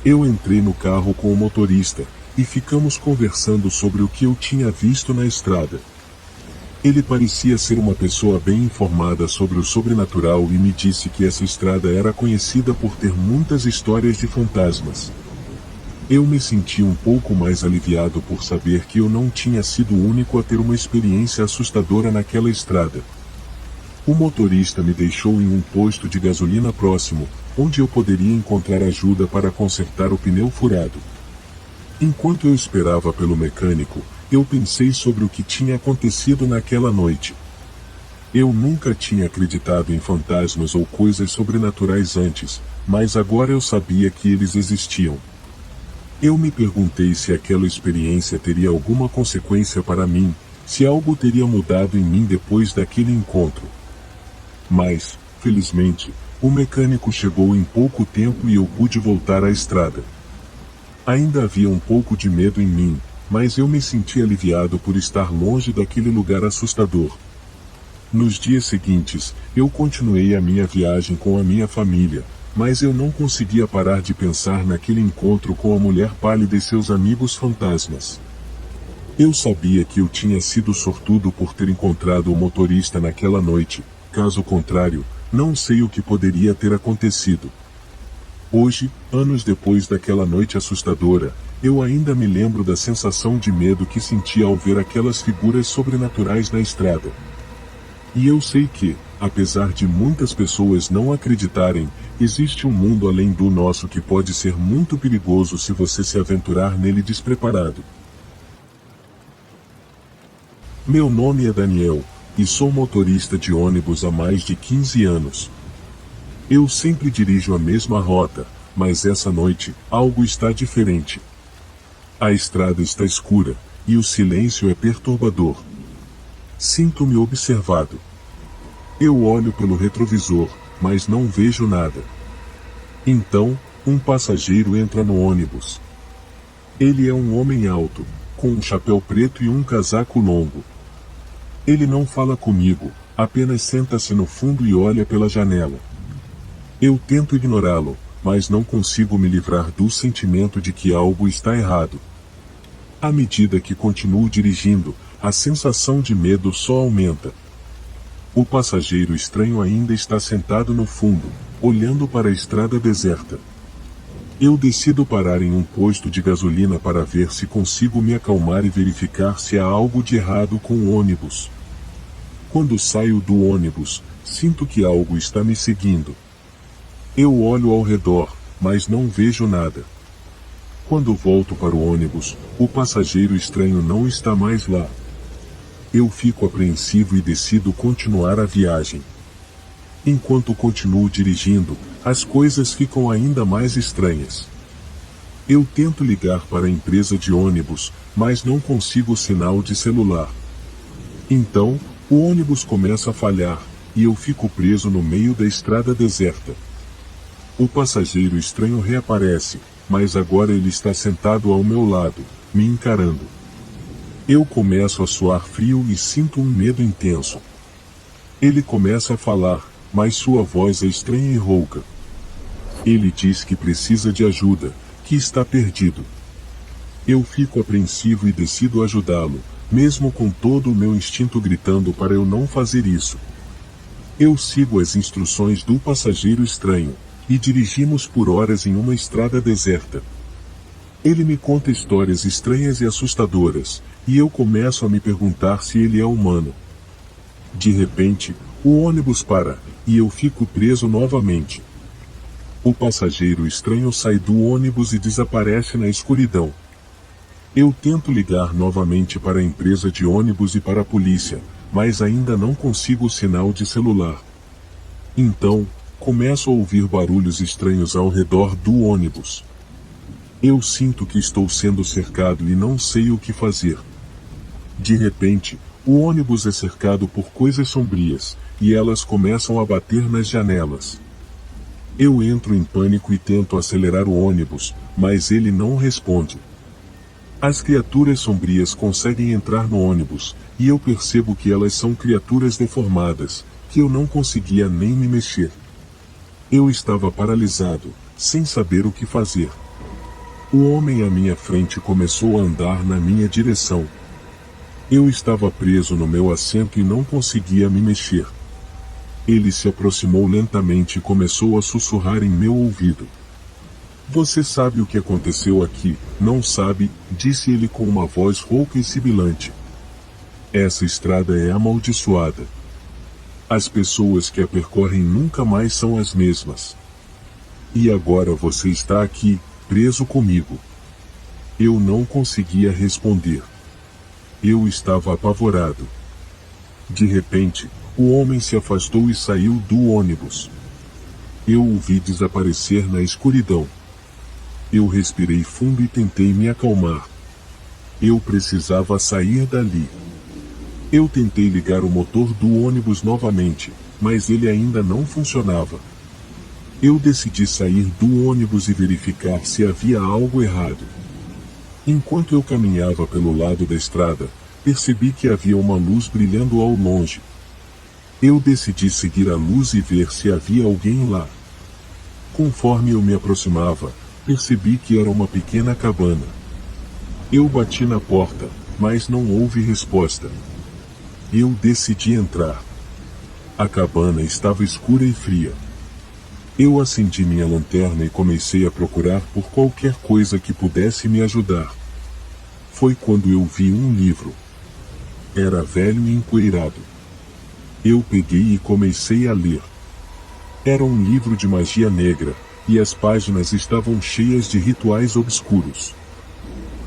Eu entrei no carro com o motorista, e ficamos conversando sobre o que eu tinha visto na estrada. Ele parecia ser uma pessoa bem informada sobre o sobrenatural e me disse que essa estrada era conhecida por ter muitas histórias de fantasmas. Eu me senti um pouco mais aliviado por saber que eu não tinha sido o único a ter uma experiência assustadora naquela estrada. O motorista me deixou em um posto de gasolina próximo, onde eu poderia encontrar ajuda para consertar o pneu furado. Enquanto eu esperava pelo mecânico, eu pensei sobre o que tinha acontecido naquela noite. Eu nunca tinha acreditado em fantasmas ou coisas sobrenaturais antes, mas agora eu sabia que eles existiam. Eu me perguntei se aquela experiência teria alguma consequência para mim, se algo teria mudado em mim depois daquele encontro. Mas, felizmente, o mecânico chegou em pouco tempo e eu pude voltar à estrada. Ainda havia um pouco de medo em mim, mas eu me senti aliviado por estar longe daquele lugar assustador. Nos dias seguintes, eu continuei a minha viagem com a minha família, mas eu não conseguia parar de pensar naquele encontro com a mulher pálida e seus amigos fantasmas. Eu sabia que eu tinha sido sortudo por ter encontrado o motorista naquela noite, caso contrário, não sei o que poderia ter acontecido. Hoje, anos depois daquela noite assustadora, eu ainda me lembro da sensação de medo que senti ao ver aquelas figuras sobrenaturais na estrada. E eu sei que, apesar de muitas pessoas não acreditarem, existe um mundo além do nosso que pode ser muito perigoso se você se aventurar nele despreparado. Meu nome é Daniel, e sou motorista de ônibus há mais de 15 anos. Eu sempre dirijo a mesma rota, mas essa noite, algo está diferente. A estrada está escura, e o silêncio é perturbador. Sinto-me observado. Eu olho pelo retrovisor, mas não vejo nada. Então, um passageiro entra no ônibus. Ele é um homem alto, com um chapéu preto e um casaco longo. Ele não fala comigo, apenas senta-se no fundo e olha pela janela. Eu tento ignorá-lo, mas não consigo me livrar do sentimento de que algo está errado. À medida que continuo dirigindo, a sensação de medo só aumenta. O passageiro estranho ainda está sentado no fundo, olhando para a estrada deserta. Eu decido parar em um posto de gasolina para ver se consigo me acalmar e verificar se há algo de errado com o ônibus. Quando saio do ônibus, sinto que algo está me seguindo. Eu olho ao redor, mas não vejo nada. Quando volto para o ônibus, o passageiro estranho não está mais lá. Eu fico apreensivo e decido continuar a viagem. Enquanto continuo dirigindo, as coisas ficam ainda mais estranhas. Eu tento ligar para a empresa de ônibus, mas não consigo sinal de celular. Então, o ônibus começa a falhar, e eu fico preso no meio da estrada deserta. O passageiro estranho reaparece, mas agora ele está sentado ao meu lado, me encarando. Eu começo a suar frio e sinto um medo intenso. Ele começa a falar, mas sua voz é estranha e rouca. Ele diz que precisa de ajuda, que está perdido. Eu fico apreensivo e decido ajudá-lo, mesmo com todo o meu instinto gritando para eu não fazer isso. Eu sigo as instruções do passageiro estranho, e dirigimos por horas em uma estrada deserta. Ele me conta histórias estranhas e assustadoras, e eu começo a me perguntar se ele é humano. De repente, o ônibus para, e eu fico preso novamente. O passageiro estranho sai do ônibus e desaparece na escuridão. Eu tento ligar novamente para a empresa de ônibus e para a polícia, mas ainda não consigo o sinal de celular. Então, começo a ouvir barulhos estranhos ao redor do ônibus. Eu sinto que estou sendo cercado e não sei o que fazer. De repente, o ônibus é cercado por coisas sombrias, e elas começam a bater nas janelas. Eu entro em pânico e tento acelerar o ônibus, mas ele não responde. As criaturas sombrias conseguem entrar no ônibus, e eu percebo que elas são criaturas deformadas, que eu não conseguia nem me mexer. Eu estava paralisado, sem saber o que fazer. O homem à minha frente começou a andar na minha direção. Eu estava preso no meu assento e não conseguia me mexer. Ele se aproximou lentamente e começou a sussurrar em meu ouvido. Você sabe o que aconteceu aqui, não sabe? Disse ele com uma voz rouca e sibilante. Essa estrada é amaldiçoada. As pessoas que a percorrem nunca mais são as mesmas. E agora você está aqui, preso comigo. Eu não conseguia responder. Eu estava apavorado. De repente, o homem se afastou e saiu do ônibus. Eu o vi desaparecer na escuridão. Eu respirei fundo e tentei me acalmar. Eu precisava sair dali. Eu tentei ligar o motor do ônibus novamente, mas ele ainda não funcionava. Eu decidi sair do ônibus e verificar se havia algo errado. Enquanto eu caminhava pelo lado da estrada, percebi que havia uma luz brilhando ao longe. Eu decidi seguir a luz e ver se havia alguém lá. Conforme eu me aproximava, percebi que era uma pequena cabana. Eu bati na porta, mas não houve resposta. Eu decidi entrar. A cabana estava escura e fria. Eu acendi minha lanterna e comecei a procurar por qualquer coisa que pudesse me ajudar. Foi quando eu vi um livro. Era velho e empoeirado. Eu peguei e comecei a ler. Era um livro de magia negra, e as páginas estavam cheias de rituais obscuros.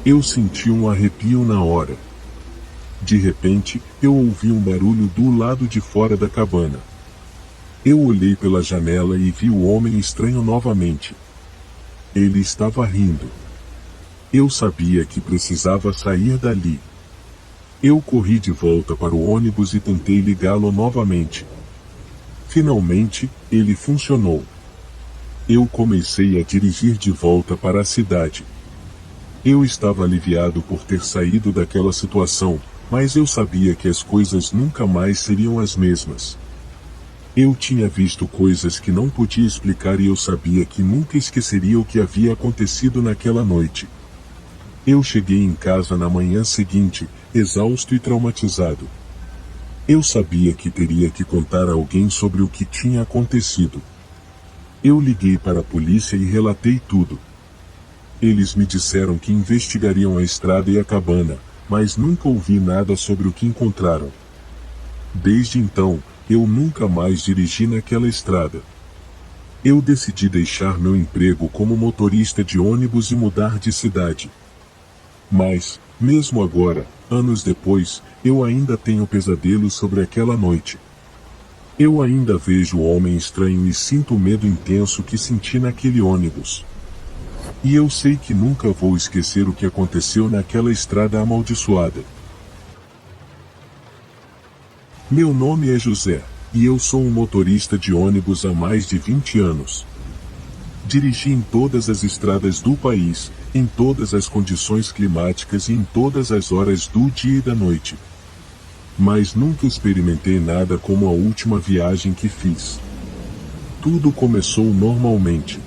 Eu senti um arrepio na hora. De repente, eu ouvi um barulho do lado de fora da cabana. Eu olhei pela janela e vi o homem estranho novamente. Ele estava rindo. Eu sabia que precisava sair dali. Eu corri de volta para o ônibus e tentei ligá-lo novamente. Finalmente, ele funcionou. Eu comecei a dirigir de volta para a cidade. Eu estava aliviado por ter saído daquela situação, mas eu sabia que as coisas nunca mais seriam as mesmas. Eu tinha visto coisas que não podia explicar e eu sabia que nunca esqueceria o que havia acontecido naquela noite. Eu cheguei em casa na manhã seguinte, exausto e traumatizado. Eu sabia que teria que contar a alguém sobre o que tinha acontecido. Eu liguei para a polícia e relatei tudo. Eles me disseram que investigariam a estrada e a cabana, mas nunca ouvi nada sobre o que encontraram. Desde então, eu nunca mais dirigi naquela estrada. Eu decidi deixar meu emprego como motorista de ônibus e mudar de cidade. Mas, mesmo agora, anos depois, eu ainda tenho pesadelos sobre aquela noite. Eu ainda vejo o homem estranho e sinto o medo intenso que senti naquele ônibus. E eu sei que nunca vou esquecer o que aconteceu naquela estrada amaldiçoada. Meu nome é José, e eu sou um motorista de ônibus há mais de 20 anos. Dirigi em todas as estradas do país, em todas as condições climáticas e em todas as horas do dia e da noite. Mas nunca experimentei nada como a última viagem que fiz. Tudo começou normalmente.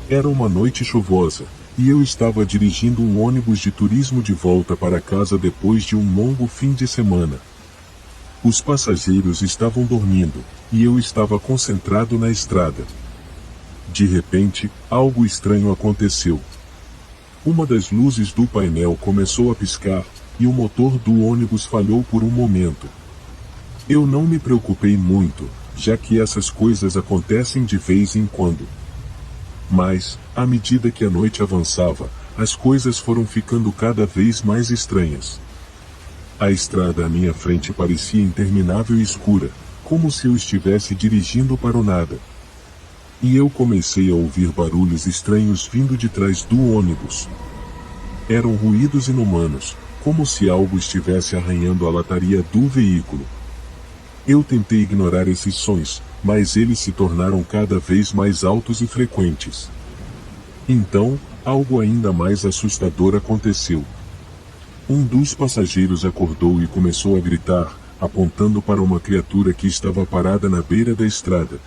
Era uma noite chuvosa, e eu estava dirigindo um ônibus de turismo de volta para casa depois de um longo fim de semana. Os passageiros estavam dormindo, e eu estava concentrado na estrada. De repente, algo estranho aconteceu. Uma das luzes do painel começou a piscar, e o motor do ônibus falhou por um momento. Eu não me preocupei muito, já que essas coisas acontecem de vez em quando. Mas, à medida que a noite avançava, as coisas foram ficando cada vez mais estranhas. A estrada à minha frente parecia interminável e escura, como se eu estivesse dirigindo para o nada. E eu comecei a ouvir barulhos estranhos vindo de trás do ônibus. Eram ruídos inumanos, como se algo estivesse arranhando a lataria do veículo. Eu tentei ignorar esses sons, mas eles se tornaram cada vez mais altos e frequentes. Então, algo ainda mais assustador aconteceu. Um dos passageiros acordou e começou a gritar, apontando para uma criatura que estava parada na beira da estrada.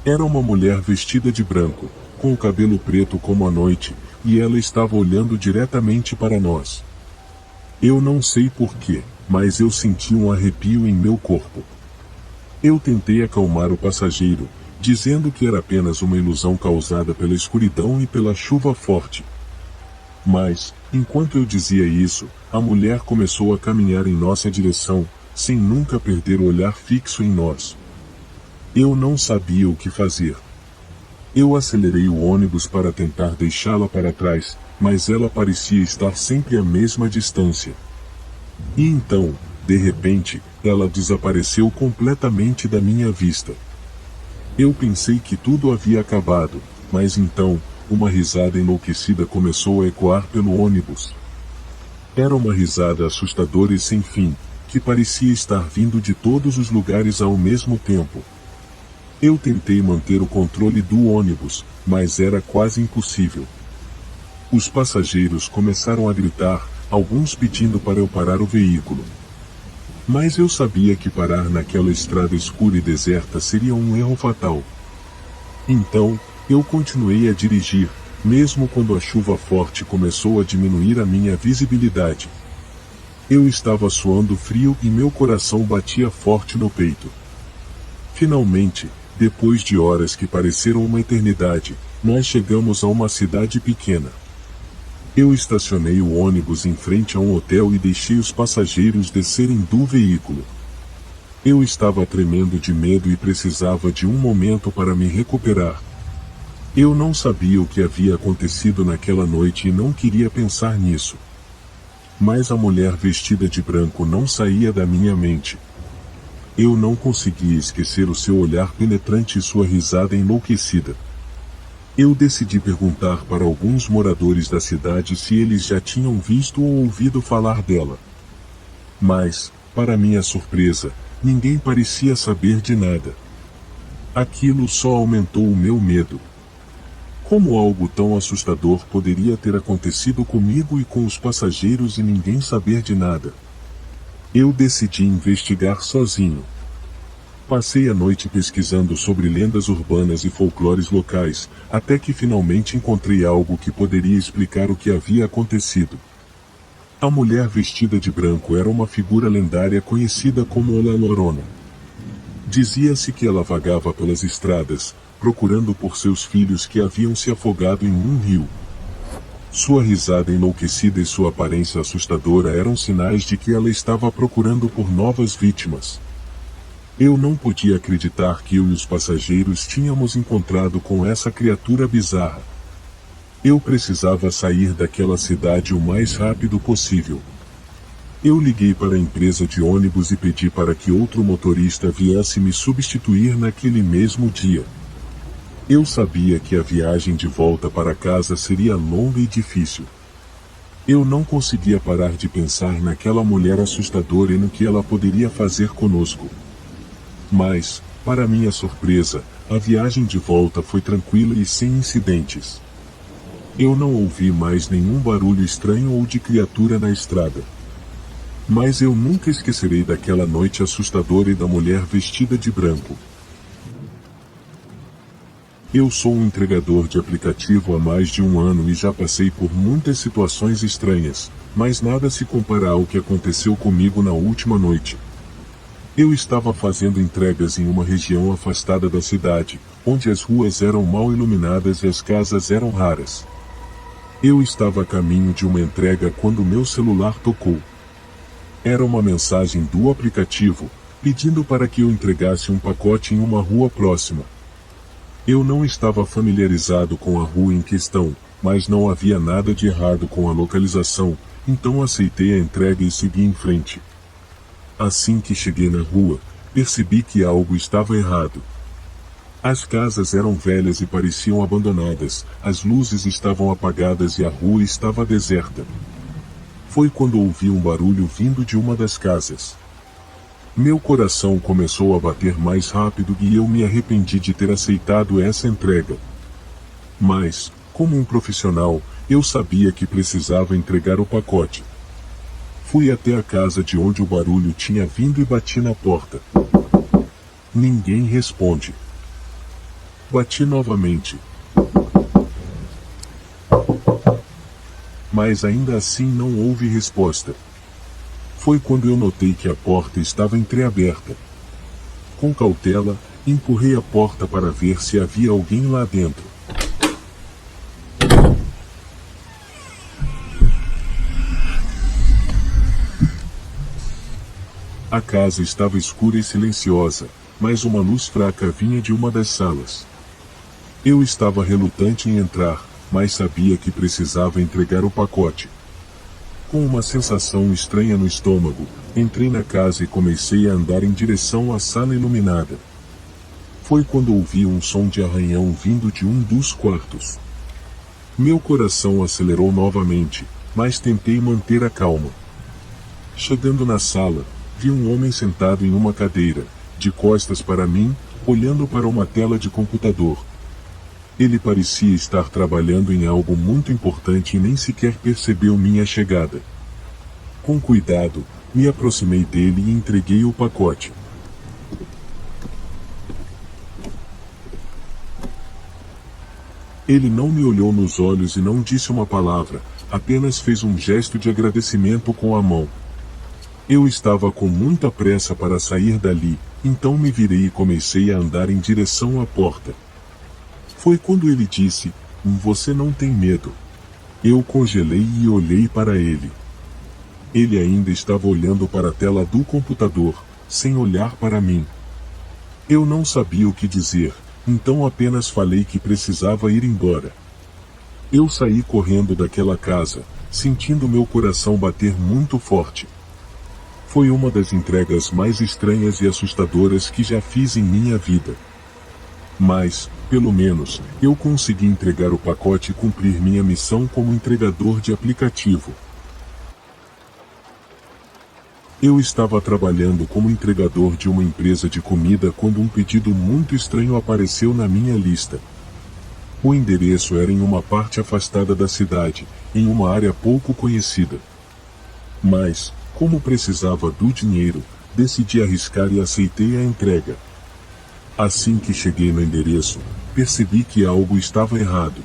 Era uma mulher vestida de branco, com o cabelo preto como a noite, e ela estava olhando diretamente para nós. Eu não sei porquê, mas eu senti um arrepio em meu corpo. Eu tentei acalmar o passageiro, dizendo que era apenas uma ilusão causada pela escuridão e pela chuva forte. Mas, enquanto eu dizia isso, a mulher começou a caminhar em nossa direção, sem nunca perder o olhar fixo em nós. Eu não sabia o que fazer. Eu acelerei o ônibus para tentar deixá-la para trás, mas ela parecia estar sempre à mesma distância. E então, de repente, ela desapareceu completamente da minha vista. Eu pensei que tudo havia acabado, mas então, uma risada enlouquecida começou a ecoar pelo ônibus. Era uma risada assustadora e sem fim, que parecia estar vindo de todos os lugares ao mesmo tempo. Eu tentei manter o controle do ônibus, mas era quase impossível. Os passageiros começaram a gritar, alguns pedindo para eu parar o veículo. Mas eu sabia que parar naquela estrada escura e deserta seria um erro fatal. Então, eu continuei a dirigir, mesmo quando a chuva forte começou a diminuir a minha visibilidade. Eu estava suando frio e meu coração batia forte no peito. Finalmente, depois de horas que pareceram uma eternidade, nós chegamos a uma cidade pequena. Eu estacionei o ônibus em frente a um hotel e deixei os passageiros descerem do veículo. Eu estava tremendo de medo e precisava de um momento para me recuperar. Eu não sabia o que havia acontecido naquela noite e não queria pensar nisso. Mas a mulher vestida de branco não saía da minha mente. Eu não conseguia esquecer o seu olhar penetrante e sua risada enlouquecida. Eu decidi perguntar para alguns moradores da cidade se eles já tinham visto ou ouvido falar dela. Mas, para minha surpresa, ninguém parecia saber de nada. Aquilo só aumentou o meu medo. Como algo tão assustador poderia ter acontecido comigo e com os passageiros e ninguém saber de nada? Eu decidi investigar sozinho. Passei a noite pesquisando sobre lendas urbanas e folclores locais, até que finalmente encontrei algo que poderia explicar o que havia acontecido. A mulher vestida de branco era uma figura lendária conhecida como La Llorona. Dizia-se que ela vagava pelas estradas, procurando por seus filhos que haviam se afogado em um rio. Sua risada enlouquecida e sua aparência assustadora eram sinais de que ela estava procurando por novas vítimas. Eu não podia acreditar que eu e os passageiros tínhamos encontrado com essa criatura bizarra. Eu precisava sair daquela cidade o mais rápido possível. Eu liguei para a empresa de ônibus e pedi para que outro motorista viesse me substituir naquele mesmo dia. Eu sabia que a viagem de volta para casa seria longa e difícil. Eu não conseguia parar de pensar naquela mulher assustadora e no que ela poderia fazer conosco. Mas, para minha surpresa, a viagem de volta foi tranquila e sem incidentes. Eu não ouvi mais nenhum barulho estranho ou de criatura na estrada. Mas eu nunca esquecerei daquela noite assustadora e da mulher vestida de branco. Eu sou um entregador de aplicativo há mais de um ano e já passei por muitas situações estranhas, mas nada se compara ao que aconteceu comigo na última noite. Eu estava fazendo entregas em uma região afastada da cidade, onde as ruas eram mal iluminadas e as casas eram raras. Eu estava a caminho de uma entrega quando meu celular tocou. Era uma mensagem do aplicativo, pedindo para que eu entregasse um pacote em uma rua próxima. Eu não estava familiarizado com a rua em questão, mas não havia nada de errado com a localização, então aceitei a entrega e segui em frente. Assim que cheguei na rua, percebi que algo estava errado. As casas eram velhas e pareciam abandonadas, as luzes estavam apagadas e a rua estava deserta. Foi quando ouvi um barulho vindo de uma das casas. Meu coração começou a bater mais rápido e eu me arrependi de ter aceitado essa entrega. Mas, como um profissional, eu sabia que precisava entregar o pacote. Fui até a casa de onde o barulho tinha vindo e bati na porta. Ninguém responde. Bati novamente. Mas ainda assim não houve resposta. Foi quando eu notei que a porta estava entreaberta. Com cautela, empurrei a porta para ver se havia alguém lá dentro. A casa estava escura e silenciosa, mas uma luz fraca vinha de uma das salas. Eu estava relutante em entrar, mas sabia que precisava entregar o pacote. Com uma sensação estranha no estômago, entrei na casa e comecei a andar em direção à sala iluminada. Foi quando ouvi um som de arranhão vindo de um dos quartos. Meu coração acelerou novamente, mas tentei manter a calma. Chegando na sala, vi um homem sentado em uma cadeira, de costas para mim, olhando para uma tela de computador. Ele parecia estar trabalhando em algo muito importante e nem sequer percebeu minha chegada. Com cuidado, me aproximei dele e entreguei o pacote. Ele não me olhou nos olhos e não disse uma palavra, apenas fez um gesto de agradecimento com a mão. Eu estava com muita pressa para sair dali, então me virei e comecei a andar em direção à porta. Foi quando ele disse: "Você não tem medo?" Eu congelei e olhei para ele. Ele ainda estava olhando para a tela do computador, sem olhar para mim. Eu não sabia o que dizer, então apenas falei que precisava ir embora. Eu saí correndo daquela casa, sentindo meu coração bater muito forte. Foi uma das entregas mais estranhas e assustadoras que já fiz em minha vida. Mas, pelo menos, eu consegui entregar o pacote e cumprir minha missão como entregador de aplicativo. Eu estava trabalhando como entregador de uma empresa de comida quando um pedido muito estranho apareceu na minha lista. O endereço era em uma parte afastada da cidade, em uma área pouco conhecida. Mas, como precisava do dinheiro, decidi arriscar e aceitei a entrega. Assim que cheguei no endereço, percebi que algo estava errado.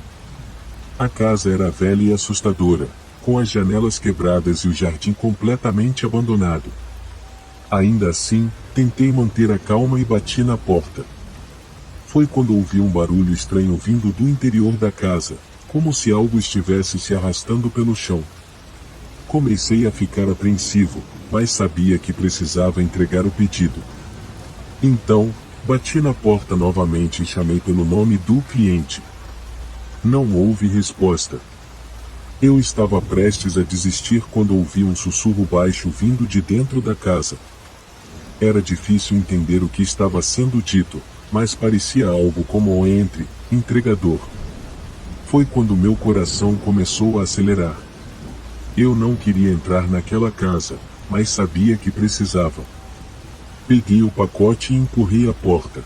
A casa era velha e assustadora, com as janelas quebradas e o jardim completamente abandonado. Ainda assim, tentei manter a calma e bati na porta. Foi quando ouvi um barulho estranho vindo do interior da casa, como se algo estivesse se arrastando pelo chão. Comecei a ficar apreensivo, mas sabia que precisava entregar o pedido. Então, bati na porta novamente e chamei pelo nome do cliente. Não houve resposta. Eu estava prestes a desistir quando ouvi um sussurro baixo vindo de dentro da casa. Era difícil entender o que estava sendo dito, mas parecia algo como entre, entregador. Foi quando meu coração começou a acelerar. Eu não queria entrar naquela casa, mas sabia que precisava. Peguei o pacote e empurrei a porta.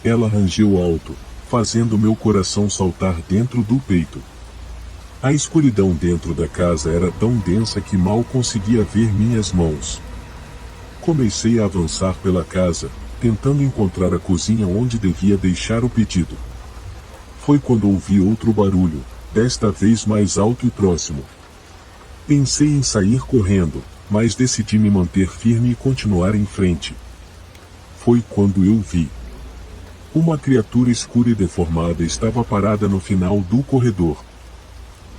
Ela rangeu alto, fazendo meu coração saltar dentro do peito. A escuridão dentro da casa era tão densa que mal conseguia ver minhas mãos. Comecei a avançar pela casa, tentando encontrar a cozinha onde devia deixar o pedido. Foi quando ouvi outro barulho, desta vez mais alto e próximo. Pensei em sair correndo, mas decidi me manter firme e continuar em frente. Foi quando eu vi. Uma criatura escura e deformada estava parada no final do corredor.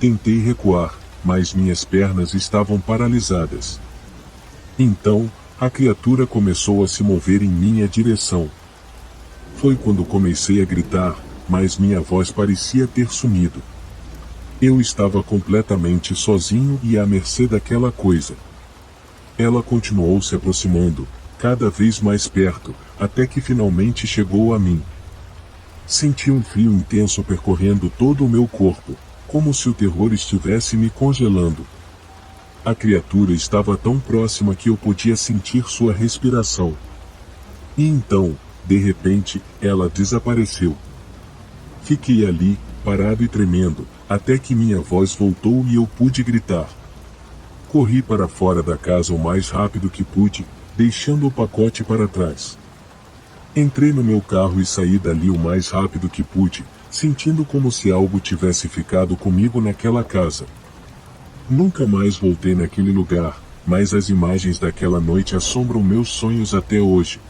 Tentei recuar, mas minhas pernas estavam paralisadas. Então, a criatura começou a se mover em minha direção. Foi quando comecei a gritar, mas minha voz parecia ter sumido. Eu estava completamente sozinho e à mercê daquela coisa. Ela continuou se aproximando, cada vez mais perto, até que finalmente chegou a mim. Senti um frio intenso percorrendo todo o meu corpo, como se o terror estivesse me congelando. A criatura estava tão próxima que eu podia sentir sua respiração. E então, de repente, ela desapareceu. Fiquei ali, parado e tremendo, até que minha voz voltou e eu pude gritar. Corri para fora da casa o mais rápido que pude, deixando o pacote para trás. Entrei no meu carro e saí dali o mais rápido que pude, sentindo como se algo tivesse ficado comigo naquela casa. Nunca mais voltei naquele lugar, mas as imagens daquela noite assombram meus sonhos até hoje,